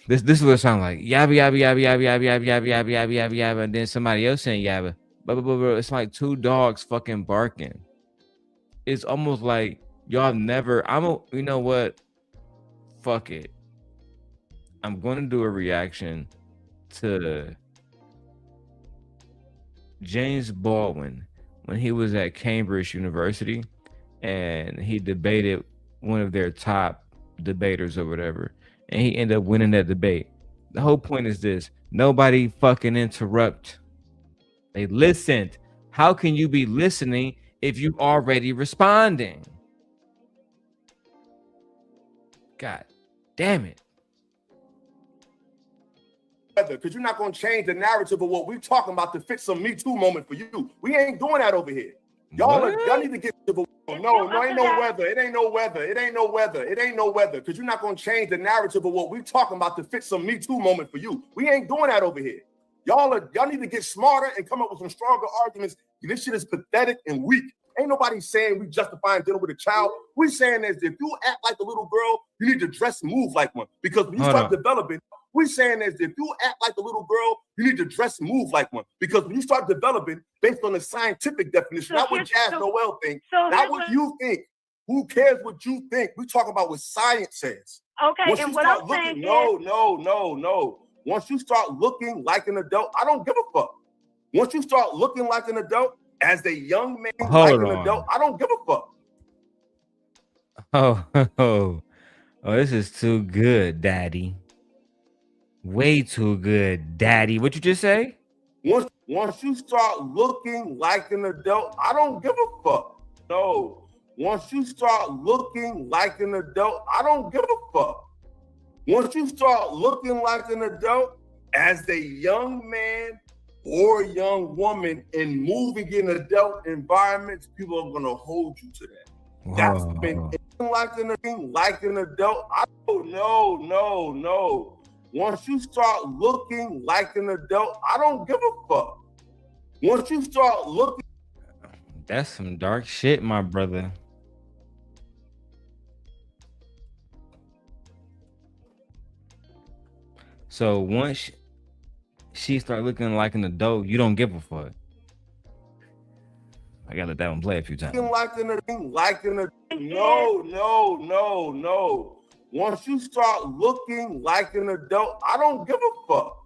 A: This is what it sounds like. Yabba yabba yabba yabba yabba yabba yabba yabba yabba yabba yabba, and then somebody else saying yabba. But it's like two dogs fucking barking. It's almost like y'all never. You know what? Fuck it. I'm going to do a reaction to James Baldwin when he was at Cambridge University, and he debated one of their top debaters or whatever. And he ended up winning that debate. The whole point is this: nobody fucking interrupt. They listened. How can you be listening if you already responding? God damn it.
C: Because you're not going to change the narrative of what we're talking about to fit some Me Too moment for you. We ain't doing that over here. Y'all need to get to the no, ain't no weather. It ain't no weather. It ain't no weather. It ain't no weather. Because you're not going to change the narrative of what we're talking about to fit some Me Too moment for you. We ain't doing that over here. Y'all need to get smarter and come up with some stronger arguments. This shit is pathetic and weak. Ain't nobody saying we justifying dealing with a child. We saying is if you act like a little girl, you need to dress and move like one. Because when you start developing, We're saying is if you act like a little girl, you need to dress and move like one. Because when you start developing based on the scientific definition, not what Jas Noelle thinks, not what you think. Who cares what you think? We talk about what science says.
D: Okay,
C: Once
D: and
C: you
D: what
C: start
D: I'm
C: looking,
D: saying
C: no. Once you start looking like an adult, I don't give a fuck. Once you start looking like an adult, as a young man like an adult, I don't give a fuck.
A: Oh, this is too good, Daddy. Way too good, Daddy. What you just say?
C: Once you start looking like an adult, I don't give a fuck. No. Once you start looking like an adult, I don't give a fuck. Once you start looking like an adult, as a young man or young woman and moving in adult environments, people are gonna hold you to that. That's been like an adult. I don't no. Once you start looking like an adult, I don't give a fuck. Once you start looking,
A: that's some dark shit, my brother. So once she start looking like an adult, you don't give a fuck. I gotta let that one play a few times.
C: like an no. Once you start looking like an adult, I don't give a fuck.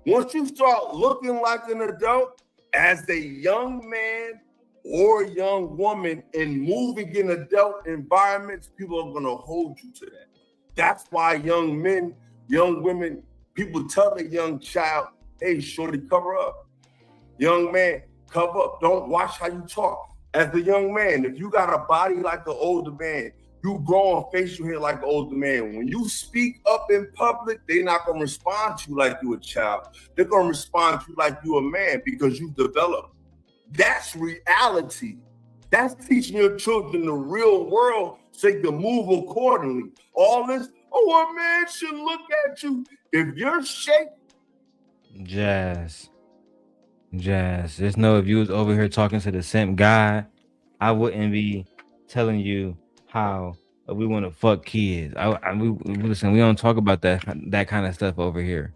C: Once you start looking like an adult, as a young man or young woman and moving in adult environments, people are gonna hold you to that. That's why young men, young women, people tell a young child, hey, shorty, cover up. Young man, cover up. Don't watch how you talk. As a young man, if you got a body like an older man, you grow on facial hair like an older man. When you speak up in public, they're not going to respond to you like you a child. They're going to respond to you like you a man because you developed. That's reality. That's teaching your children the real world so they can move accordingly. All this, oh, a man should look at you. If you're shaking.
A: Jas, just know if you was over here talking to the simp guy, I wouldn't be telling you how we want to fuck kids. Listen, we don't talk about that kind of stuff over here.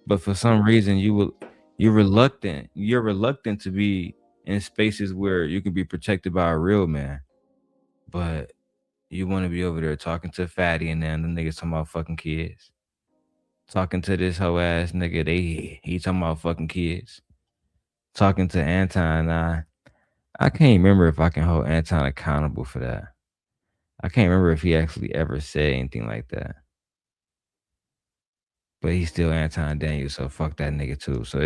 A: But for some reason, you're reluctant. You're reluctant to be in spaces where you can be protected by a real man. But you want to be over there talking to Fatty and then the niggas talking about fucking kids. Talking to this hoe ass nigga, he talking about fucking kids. Talking to Anton, I can't remember if I can hold Anton accountable for that. I can't remember if he actually ever said anything like that. But he's still Anton Daniels, so fuck that nigga too. So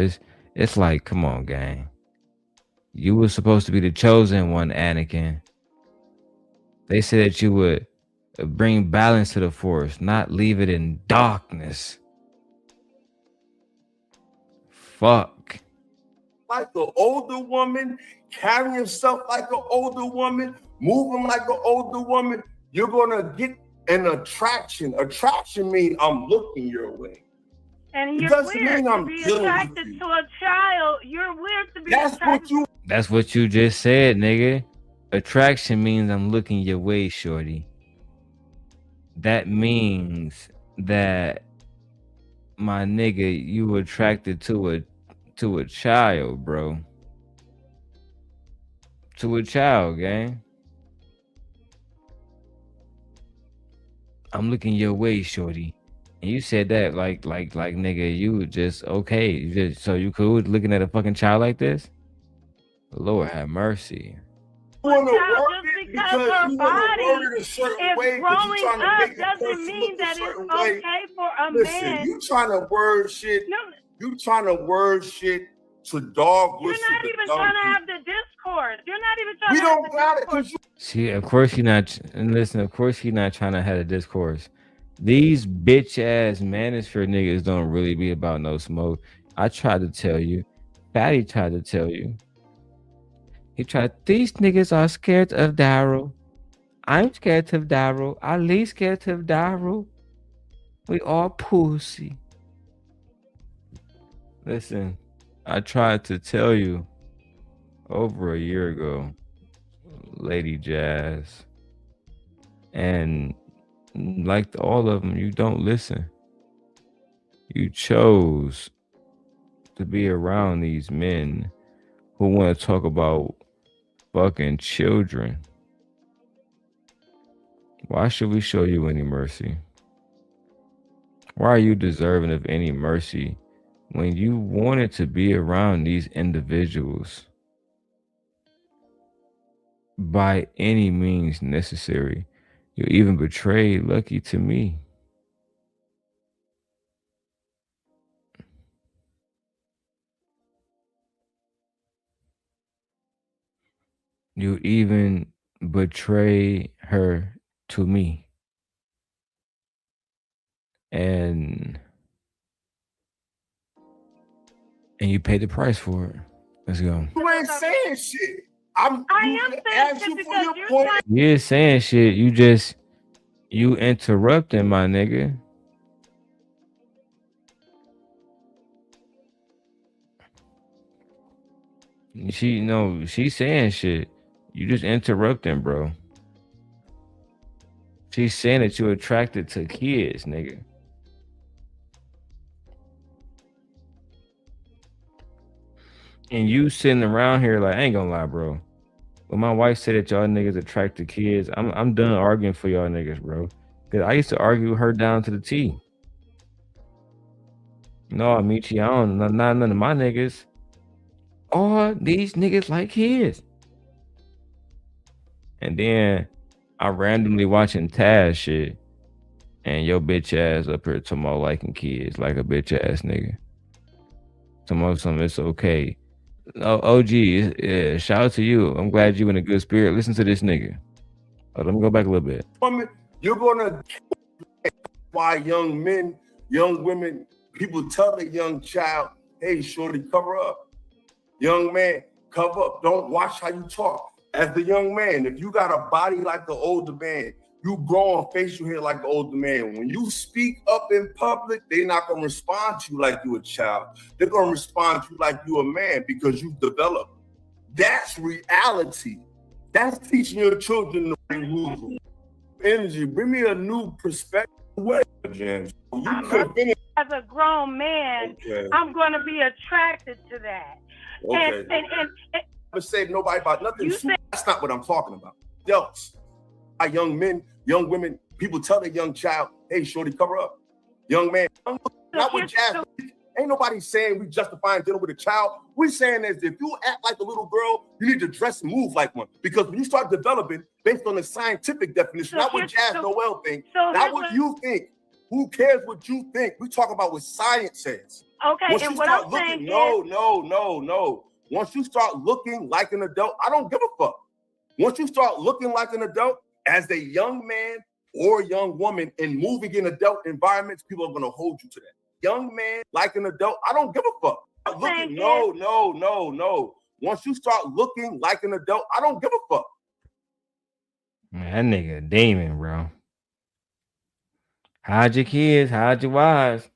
A: it's like, come on, gang. You were supposed to be the chosen one, Anakin. They said that you would bring balance to the force, not leave it in darkness. Fuck.
C: Like an older woman, carrying yourself like an older woman, moving like an older woman, you're gonna get an attraction. Attraction means I'm looking your way.
D: And you're weird to be attracted to a child. You're weird to be attracted.
A: That's what you just said, nigga. Attraction means I'm looking your way, shorty. That means that, my nigga, you were attracted to a child, bro. To a child, gang. I'm looking your way, shorty. And you said that like nigga, you were just okay. So you cool looking at a fucking child like this? Lord have mercy.
D: Because her body is growing up doesn't mean that it's okay for a man.
C: You trying to word shit. No. You trying to word shit to dog whistle.
D: You're not even trying to have the discourse. You're not even trying
C: to have
D: the
C: discourse.
A: See, of course you're not. And listen, of course you're not trying to have a discourse. These bitch ass manosphere niggas don't really be about no smoke. I tried to tell you. Fatty tried to tell you. He tried. These niggas are scared of Darrel. I'm scared of Darrel. Ali's scared of Darrel. We all pussy. Listen, I tried to tell you over a year ago, Lady Jas, and like all of them, you don't listen. You chose to be around these men who want to talk about fucking children. Why should we show you any mercy? Why are you deserving of any mercy when you wanted to be around these individuals by any means necessary? You even betrayed Lucki to me. You even betray her to me. And you paid the price for it. Let's go.
C: You ain't saying shit.
D: I am saying shit because you're trying.
A: You ain't saying shit. You interrupting my nigga. She's saying shit. You just interrupting, bro. She's saying that you're attracted to kids, nigga. And you sitting around here like, I ain't gonna lie, bro. When my wife said that y'all niggas attract to kids, I'm done arguing for y'all niggas, bro. Cause I used to argue her down to the T. No, Michi, I don't not none of my niggas. All these niggas like kids. And then I randomly watching Taz shit, and your bitch ass up here talking about liking kids like a bitch ass nigga. Something it's okay. Oh, OG, yeah, shout out to you. I'm glad you in a good spirit. Listen to this nigga. Oh, let me go back a little bit.
C: You're gonna why young men, young women, people tell a young child, hey, shorty, cover up. Young man, cover up. Don't watch how you talk. As the young man, if you got a body like the older man, you grow on facial hair like the older man. When you speak up in public, they're not gonna respond to you like you a child. They're gonna respond to you like you a man because you've developed. That's reality. That's teaching your children to bring energy. Bring me a new perspective. James.
D: As a grown man, okay. I'm gonna be attracted to that.
C: Okay. And I say nobody about nothing. That's not what I'm talking about. Adults, young men, young women, people tell their young child, hey, shorty, cover up. Young man, not with Jas. Ain't nobody saying we justifying dealing with a child. We're saying is if you act like a little girl, you need to dress and move like one. Because when you start developing based on the scientific definition, not what Jas Noelle thinks, not what you think. Who cares what you think? We talk about what science says.
D: Okay,
C: once
D: and
C: you
D: what
C: start
D: I'm
C: looking,
D: saying
C: no. Once you start looking like an adult, I don't give a fuck. Once you start looking like an adult, as a young man or young woman and moving in adult environments, people are gonna hold you to that. Young man like an adult, I don't give a fuck. Looking, no. Once you start looking like an adult, I don't give a fuck.
A: Man, that nigga a demon, bro. Hide your kids, hide your wives.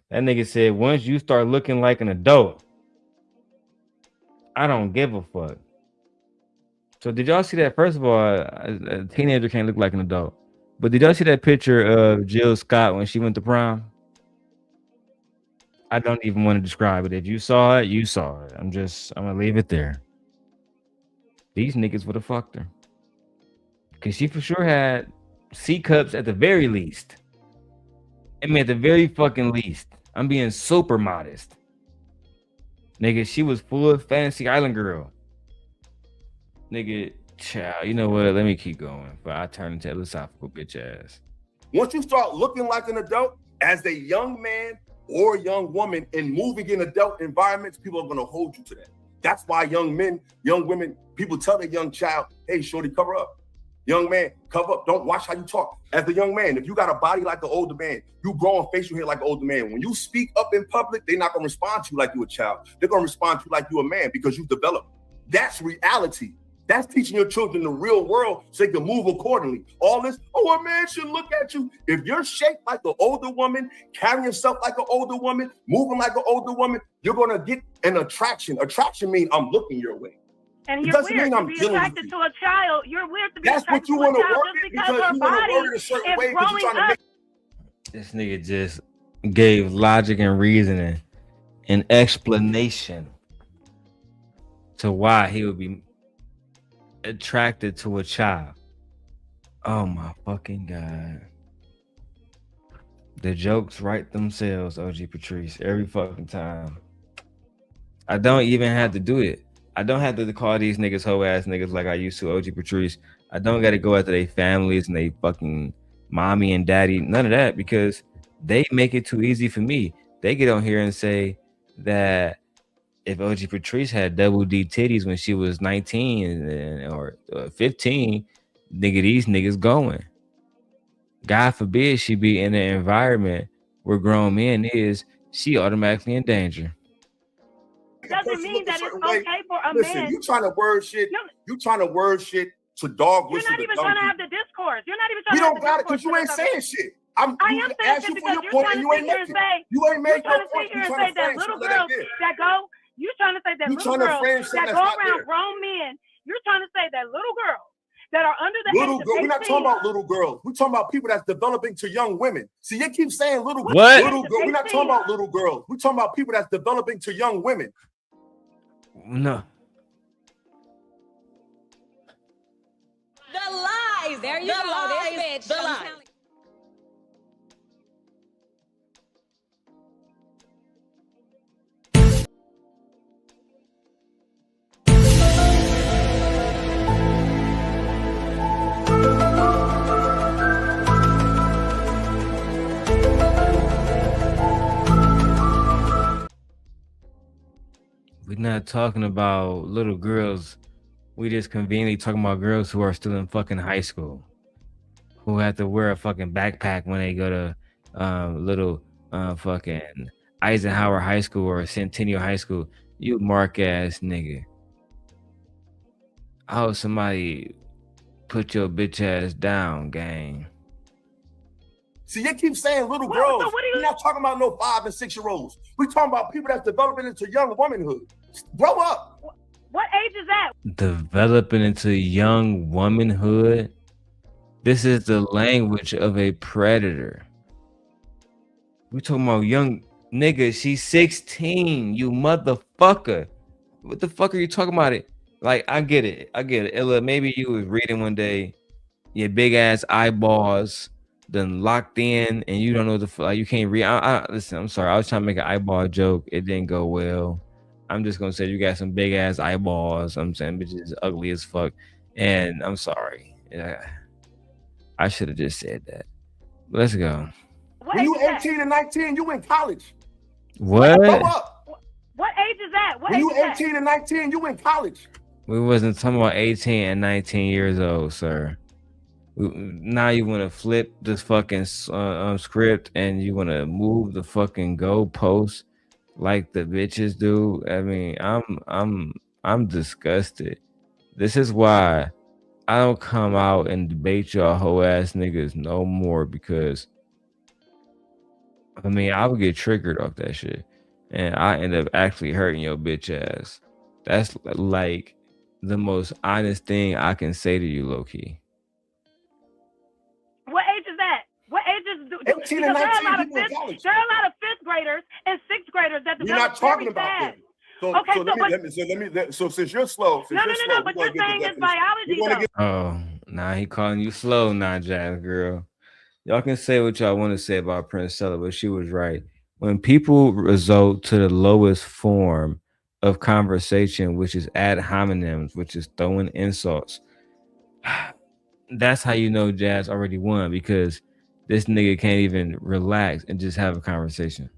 A: That nigga said, once you start looking like an adult, I don't give a fuck. So did y'all see that? First of all, a teenager can't look like an adult. But did y'all see that picture of Jill Scott when she went to prom? I don't even want to describe it. If you saw it, you saw it. I'm gonna leave it there. These niggas would have fucked her. Cause she for sure had C cups at the very least. I mean, at the very fucking least. I'm being super modest. Nigga, she was full of Fantasy Island girl. Nigga, child, you know what? Let me keep going. But I turn into Illasophical bitch ass.
C: Once you start looking like an adult, as a young man or young woman and moving in adult environments, people are gonna hold you to that. That's why young men, young women, people tell their young child, hey, shorty, cover up. Young man, cover up. Don't watch how you talk. As a young man, if you got a body like an older man, you grow on facial hair like an older man. When you speak up in public, they're not gonna respond to you like you a child. They're gonna respond to you like you a man because you've developed. That's reality. That's teaching your children the real world so they can move accordingly. All this, a man should look at you. If you're shaped like an older woman, carrying yourself like an older woman, moving like an older woman, you're gonna get an attraction. Attraction means I'm looking your way.
D: And you're weird to be attracted to a child. You're weird to be attracted to a child just because her body is growing up.
A: This nigga just gave logic and reasoning and explanation to why he would be attracted to a child. Oh my fucking god. The jokes write themselves, OG Patrice, every fucking time. I don't even have to do it. I don't have to call these niggas hoe ass niggas like I used to, OG Patrice. I don't got to go after their families and they fucking mommy and daddy, none of that, because they make it too easy for me. They get on here and say that if OG Patrice had double D titties when she was 19 or 15, nigga, these niggas going. God forbid she be in an environment where grown men is, she automatically in danger.
D: Doesn't mean that it's okay for a
C: Listen,
D: man.
C: you trying to word shit. You trying to word shit to dog
D: You're
C: whistle.
D: not even trying to have the discourse. You're not even trying
C: We
D: to have
C: don't
D: the
C: got it because
D: discourse.
C: you ain't saying shit.
D: I am saying shit because you're trying to sit here and say,
C: you ain't made
D: you're
C: no
D: trying to sit
C: point.
D: here and say that little girls that go, you're trying to say that little girls that go around grown men, you're trying to say that little girls that are under the age of 18.
C: We're not talking about little girls. We're talking about people that's developing to young women. See, you keep saying little girls. Little girl. We're not talking about little girls. We're talking about people that's developing to young women.
A: No.
G: The lies. There you go. This bitch. The lies.
A: We're not talking about little girls. We just conveniently talking about girls who are still in fucking high school, who have to wear a fucking backpack when they go to little fucking Eisenhower High School or Centennial High School. You mark ass nigga. I hope somebody put your bitch ass down, gang.
C: See, you keep saying little girls. So we're not talking about no 5 and 6 year olds. We're talking about people that's developing into young womanhood. Grow up.
D: What age is that?
A: Developing into young womanhood. This is the language of a predator. We talking about young nigga. She's 16. You motherfucker. What the fuck are you talking about? It like I get it. Illa, maybe you was reading one day, your big ass eyeballs done locked in, and you don't know like you can't read. Listen, I'm sorry. I was trying to make an eyeball joke. It didn't go well. I'm just gonna say you got some big ass eyeballs. I'm saying bitches ugly as fuck, and I'm sorry. I should have just said that. Let's go.
C: When you 18 and 19, you in college.
A: What?
C: Grow up.
D: What age is that?
C: When you 18 and 19, you in college.
A: We wasn't talking about 18 and 19 years old, sir. Now you want to flip this fucking script and you want to move the fucking goalposts like the bitches do. I mean, I'm disgusted. This is why I don't come out and debate y'all hoe ass niggas no more, because I mean I would get triggered off that shit and I end up actually hurting your bitch ass. That's like the most honest thing I can say to you, low key.
D: What age is that? What age is
C: 18 and 19?
D: There are a lot of 5th graders and 6th graders that
C: we're not talking about them. So since you're slow,
D: no, but you're saying it's biology though.
A: Oh, nah, he calling you slow, nah, Jazz girl. Y'all can say what y'all want to say about Prince Stella, but she was right. When people resort to the lowest form of conversation, which is ad hominems, which is throwing insults, that's how you know Jazz already won, because this nigga can't even relax and just have a conversation.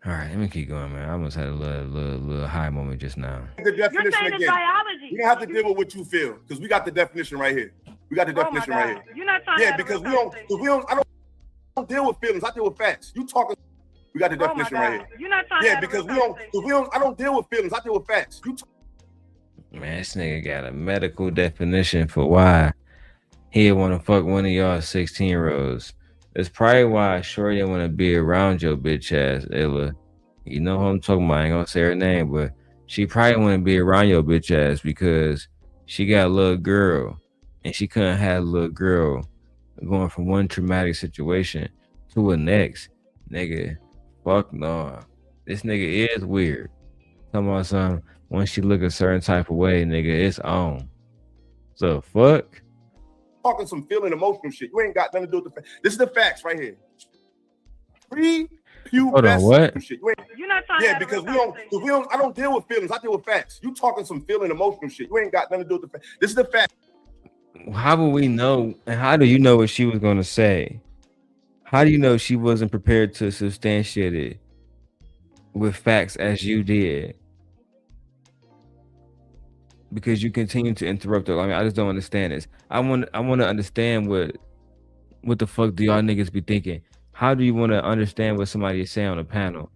A: All right, let me keep going, man. I almost had a little high moment just now.
C: The definition again. It's biology. You don't have to deal with what you feel, because we got the definition right here. We got the definition right here.
D: You're not trying to
C: because we don't. I don't deal with feelings. I deal with facts. You talking. We got the definition right here.
D: You're not trying to
C: because we don't. I don't deal with feelings. I deal with facts.
A: Man, this nigga got a medical definition for why he want to fuck one of y'all 16-year-olds. That's probably why Shorty want to be around your bitch ass, Illa. You know who I'm talking about. I ain't gonna say her name, but she probably want to be around your bitch ass because she got a little girl and she couldn't have a little girl going from one traumatic situation to a next. Nigga, fuck no. This nigga is weird. Talking about something, when she look a certain type of way, nigga, it's on. So fuck.
C: Talking some feeling emotional shit. You ain't got nothing to do with the facts. This is the facts right here.
A: Hold on, what?
C: Shit.
D: You're not trying
C: to because we don't. I don't deal with feelings. I deal with facts. You talking some feeling emotional shit. You ain't got nothing to do with the facts. This is the fact.
A: How would we know? And how do you know what she was gonna say? How do you know she wasn't prepared to substantiate it with facts as you did? Because you continue to interrupt her. I mean, I just don't understand this. I want to understand what the fuck do y'all niggas be thinking? How do you want to understand what somebody is saying on a panel?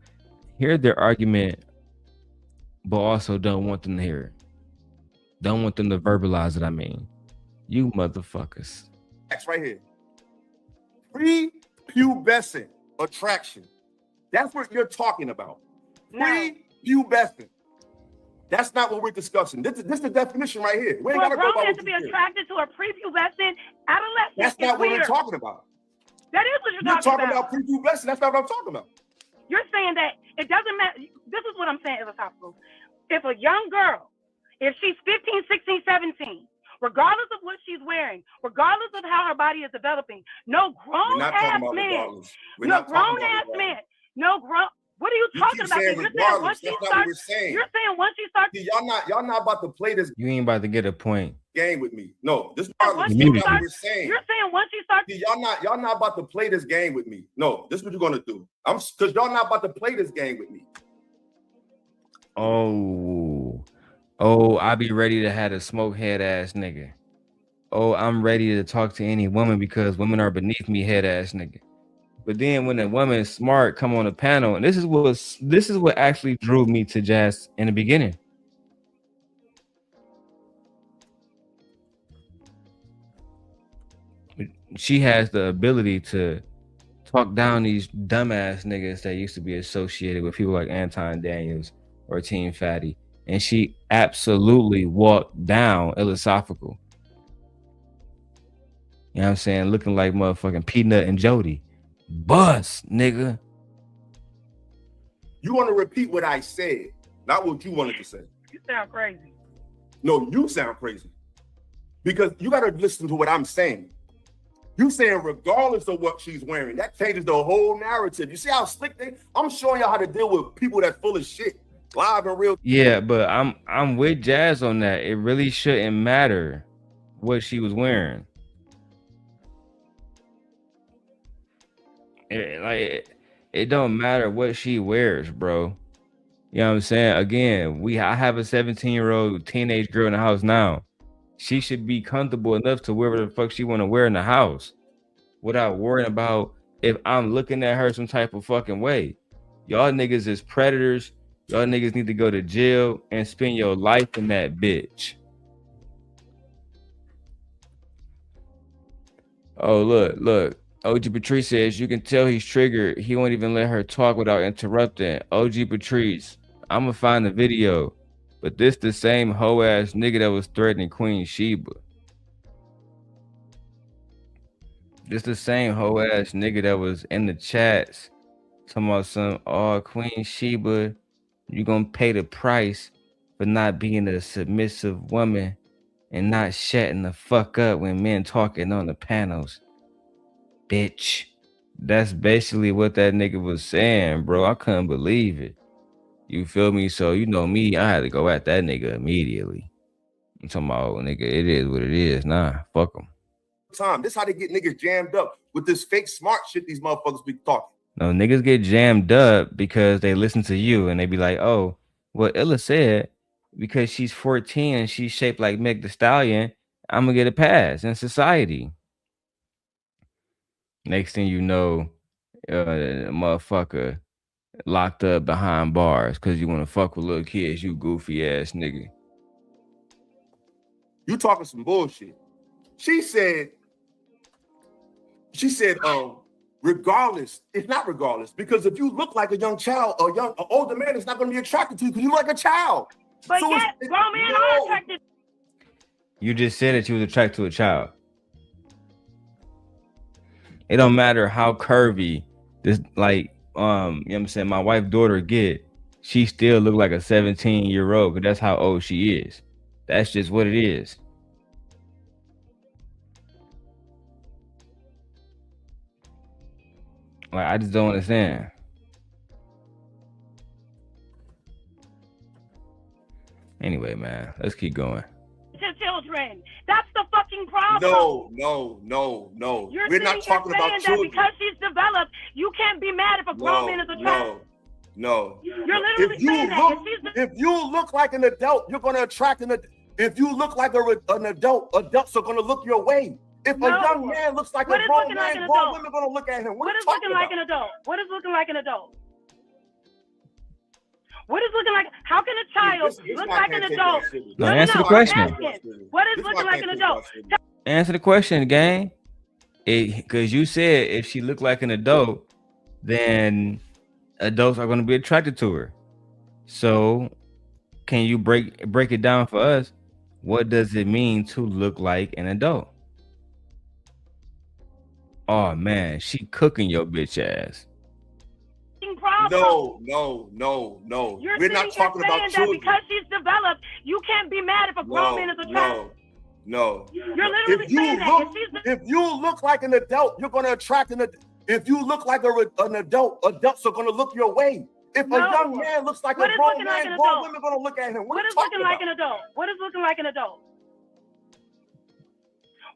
A: Hear their argument, but also don't want them to hear it. Don't want them to verbalize it. I mean, you motherfuckers.
C: That's right here. Prepubescent attraction. That's what you're talking about. Prepubescent. That's not what we're discussing. This is the definition right here. We ain't gotta go about
D: has to be attracted to a prepubescent adolescent.
C: That's not what we're talking about.
D: That is what
C: you're talking about. Prepubescent. That's not what I'm talking about.
D: You're saying that it doesn't matter. This is what I'm saying, Illasophical. If a young girl, if she's 15, 16, 17, regardless of what she's wearing, regardless of how her body is developing, no grown-ass man, what are you talking about? You're saying once she starts.
C: See, y'all not about to play this.
A: You ain't about to get a point.
C: Game with me. No, this is
D: what
C: you're
D: saying. You're saying once you start.
C: See, y'all not about to play this game with me. No, this is what you're gonna do. Because y'all not about to play this game with me.
A: Oh, I be ready to have a smoke head ass nigga. Oh, I'm ready to talk to any woman because women are beneath me head ass nigga. But then when a woman is smart come on the panel, and this is what actually drew me to Jas in the beginning. She has the ability to talk down these dumbass niggas that used to be associated with people like Anton Daniels or Team Fatty. And she absolutely walked down Illasophical. You know what I'm saying? Looking like motherfucking Peanut and Jody. Bust, nigga.
C: You want to repeat what I said, not what you wanted to say.
D: You sound crazy.
C: No, you sound crazy. Because you got to listen to what I'm saying. You saying regardless of what she's wearing, that changes the whole narrative. You see how slick I'm showing y'all how to deal with people that's full of shit, live and real.
A: Yeah, but I'm with Jas on that. It really shouldn't matter what she was wearing. It don't matter what she wears, bro. You know what I'm saying? Again, I have a 17-year-old teenage girl in the house now. She should be comfortable enough to wear whatever the fuck she want to wear in the house without worrying about if I'm looking at her some type of fucking way. Y'all niggas is predators. Y'all niggas need to go to jail and spend your life in that bitch. Oh, look. OG Patrice says you can tell he's triggered. He won't even let her talk without interrupting. OG Patrice, I'm gonna find the video. But this the same hoe ass nigga that was threatening Queen Sheba. This the same hoe ass nigga that was in the chats talking about some, Queen Sheba, you gonna pay the price for not being a submissive woman and not shutting the fuck up when men talking on the panels. Bitch. That's basically what that nigga was saying, bro. I couldn't believe it. You feel me? So, you know me, I had to go at that nigga immediately. I'm talking about, nigga, it is what it is. Nah, fuck them.
C: This how they get niggas jammed up with this fake smart shit these motherfuckers be talking.
A: No, niggas get jammed up because they listen to you and they be like, oh, what Illa said, because she's 14 and she's shaped like Meg Thee Stallion, I'm gonna get a pass in society. Next thing you know, a motherfucker locked up behind bars because you want to fuck with little kids, you goofy ass nigga.
C: You talking some bullshit. She said, regardless, it's not regardless, because if you look like a young child, an older man is not going to be attracted to you because you look like a child.
D: But so yet, grown men are attracted.
A: You just said that you was attracted to a child. It don't matter how curvy this, like, you know what I'm saying, my wife's daughter get, she still look like a 17-year-old, because that's how old she is. That's just what it is. Like, I just don't understand. Anyway, man, let's keep going.
D: To children. That's the fucking problem.
C: No.
D: You're
C: We're not talking about
D: that
C: children.
D: because she's developed, you can't be mad if a grown man is attracted.
C: No.
D: You're literally saying that.
C: If you look like an adult, you're gonna attract an adult. If you look like an adult, adults are gonna look your way. If a young man looks like a grown man, grown women are gonna look at him.
D: What is looking like an adult? What is looking like an adult? What is looking like? How can a child look like an adult?
A: No, answer the question.
D: What is looking like an adult?
A: Answer the question, gang. Because you said if she looked like an adult, then adults are going to be attracted to her. So, can you break it down for us? What does it mean to look like an adult? Oh man, she cooking your bitch ass.
C: No. We're not talking about children.
D: Because she's developed, you can't be mad if a grown man is attracted.
C: No.
D: You're literally saying that.
C: If you look like an adult, you're gonna attract an adult. If you look like an adult, adults are gonna look your way. If a young man looks like a grown man, grown women are gonna look at him.
D: What is looking like an adult? What is looking like an adult?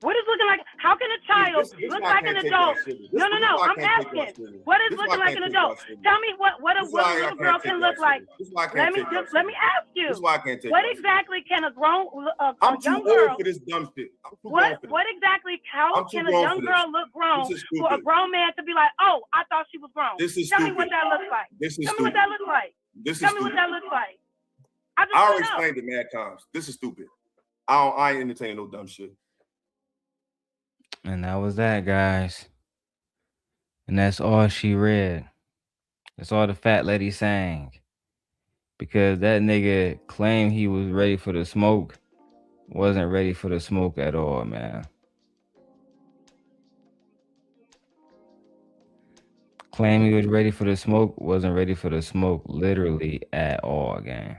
D: What is looking like? How can a child look like an adult? No. I'm asking. What is looking like an adult? Tell me what a little girl can look like. Let me ask you. What exactly can a young girl?
C: For this dumb shit.
D: What exactly? How can a young girl look grown for a grown man to be like, oh, I thought she was grown? Tell me what that looks like. Tell me what that looks like. Tell me what that looks like.
C: I already explained it mad times. This is stupid. I ain't entertaining no dumb shit.
A: And that was that, guys. And that's all she read. That's all the fat lady sang. Because that nigga claimed he was ready for the smoke. Wasn't ready for the smoke at all, man. Claim he was ready for the smoke. Wasn't ready for the smoke literally at all, gang.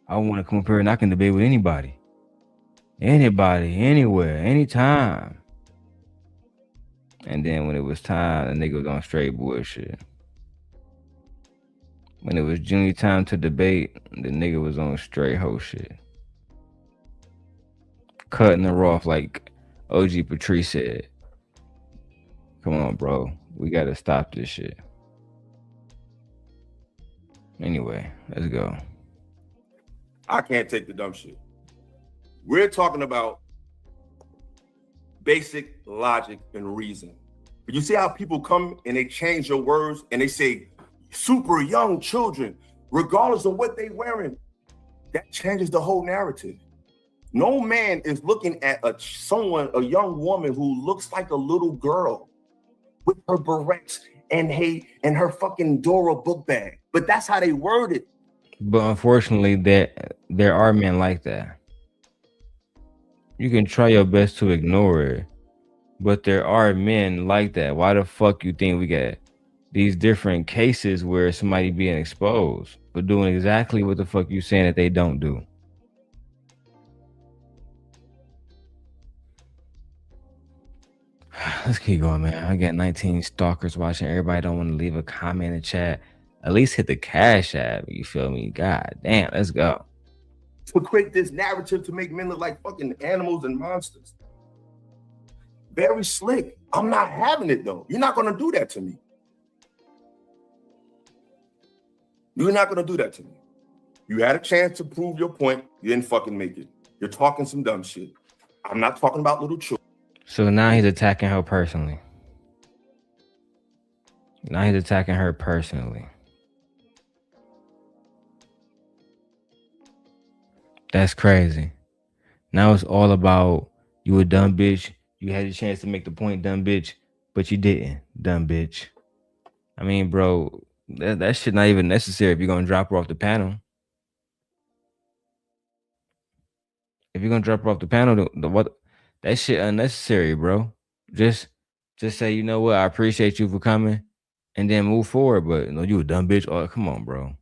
A: I want to come up here and I can debate with anybody. Anybody, anywhere, anytime. And then when it was time, the nigga was on straight bullshit. When it was junior time to debate, the nigga was on straight hoe shit. Cutting her off like OG Patrice said. Come on, bro. We gotta stop this shit. Anyway, let's go.
C: I can't take the dumb shit. We're talking about basic logic and reason. But you see how people come and they change your words and they say super young children, regardless of what they wearing. That changes the whole narrative. No man is looking at a young woman who looks like a little girl with her barrettes and her fucking Dora book bag. But that's how they word it.
A: But unfortunately, there are men like that. You can try your best to ignore it, but there are men like that. Why the fuck you think we got these different cases where somebody being exposed for doing exactly what the fuck you saying that they don't do? Let's keep going, man. I got 19 stalkers watching. Everybody don't want to leave a comment in the chat. At least hit the cash app. You feel me? God damn, let's go.
C: To create this narrative to make men look like fucking animals and monsters. Very slick. I'm not having it though. You're not gonna do that to me. You're not gonna do that to me. You had a chance to prove your point. You didn't fucking make it. You're talking some dumb shit. I'm not talking about little children.
A: So now he's attacking her personally. Now he's attacking her personally. That's crazy. Now it's all about you a dumb bitch. You had a chance to make the point, dumb bitch, but you didn't, dumb bitch. I mean, bro, that shit not even necessary if you're gonna drop her off the panel. If you're gonna drop her off the panel, what that shit unnecessary, bro. Just say, you know what, I appreciate you for coming, and then move forward. But you a dumb bitch. Oh, come on, bro.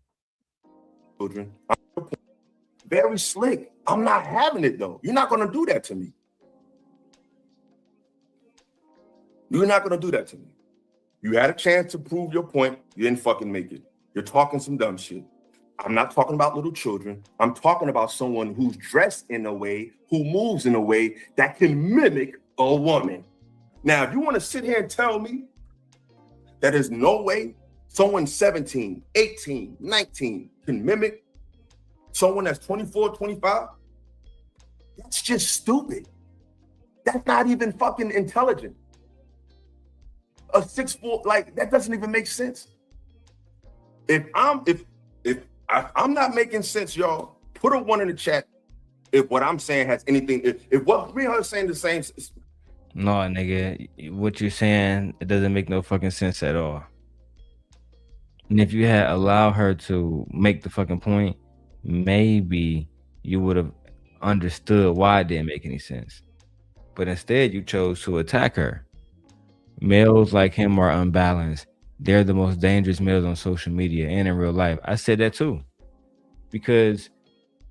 C: Children, very slick. I'm not having it though. You're not gonna do that to me. You're not gonna do that to me. You had a chance to prove your point. You didn't fucking make it. You're talking some dumb shit. I'm not talking about little children. I'm talking about someone who's dressed in a way, who moves in a way that can mimic a woman. Now, if you want to sit here and tell me that there's no way someone 17, 18, 19 can mimic someone that's 24, 25, that's just stupid. That's not even fucking intelligent. A 6'4", like that doesn't even make sense. If I'm not making sense, y'all, put a 1 in the chat if what I'm saying has anything, if what me and her saying the same.
A: No, nigga, what you're saying, it doesn't make no fucking sense at all. And if you had allowed her to make the fucking point, maybe you would have understood why it didn't make any sense. But instead, you chose to attack her. Males like him are unbalanced. They're the most dangerous males on social media and in real life. I said that too. Because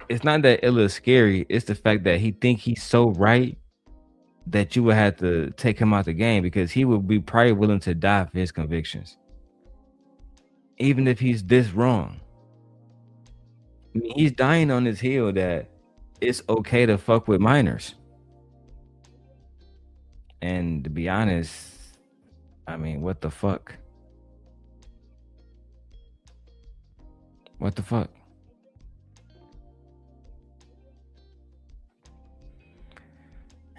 A: it's not that Illa is scary. It's the fact that he think he's so right that you would have to take him out the game, because he would be probably willing to die for his convictions. Even if he's this wrong. I mean, he's dying on his heel that it's okay to fuck with minors. And to be honest, I mean, what the fuck? What the fuck?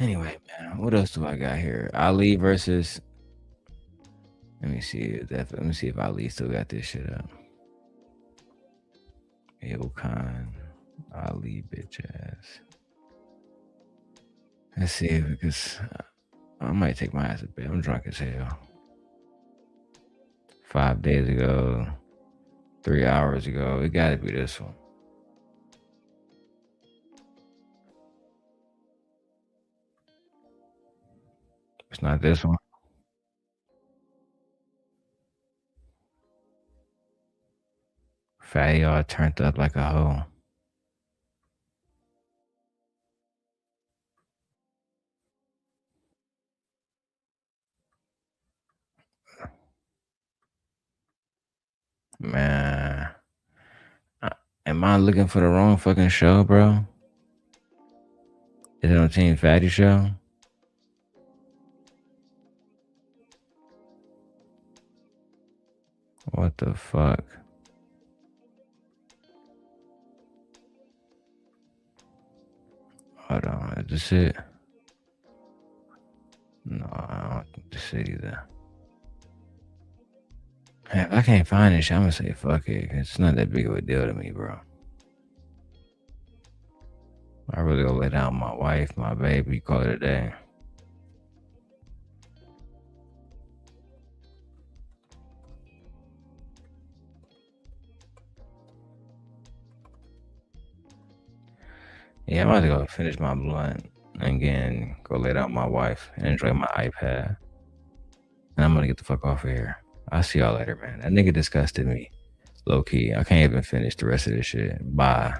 A: Anyway, man, what else do I got here? Ali versus. Let me see. Let me see if Ali still got this shit up. Ilkhan, Ali, bitch ass. Let's see, because I might take my ass to bed. I'm drunk as hell. 5 days ago, 3 hours ago, it gotta be this one. It's not this one. Fatty all turned up like a hoe. Man, am I looking for the wrong fucking show, bro? Is it on Team Fatty show? What the fuck? Hold on, is this it? No, I don't think this is it either. Hey, if I can't find this shit, I'm gonna say fuck it. It's not that big of a deal to me, bro. I really gonna lay down my wife, my baby, call it a day. Yeah, I'm about to go finish my blunt and again go lay down my wife and enjoy my iPad. And I'm gonna get the fuck off of here. I'll see y'all later, man. That nigga disgusted me. Low key. I can't even finish the rest of this shit. Bye.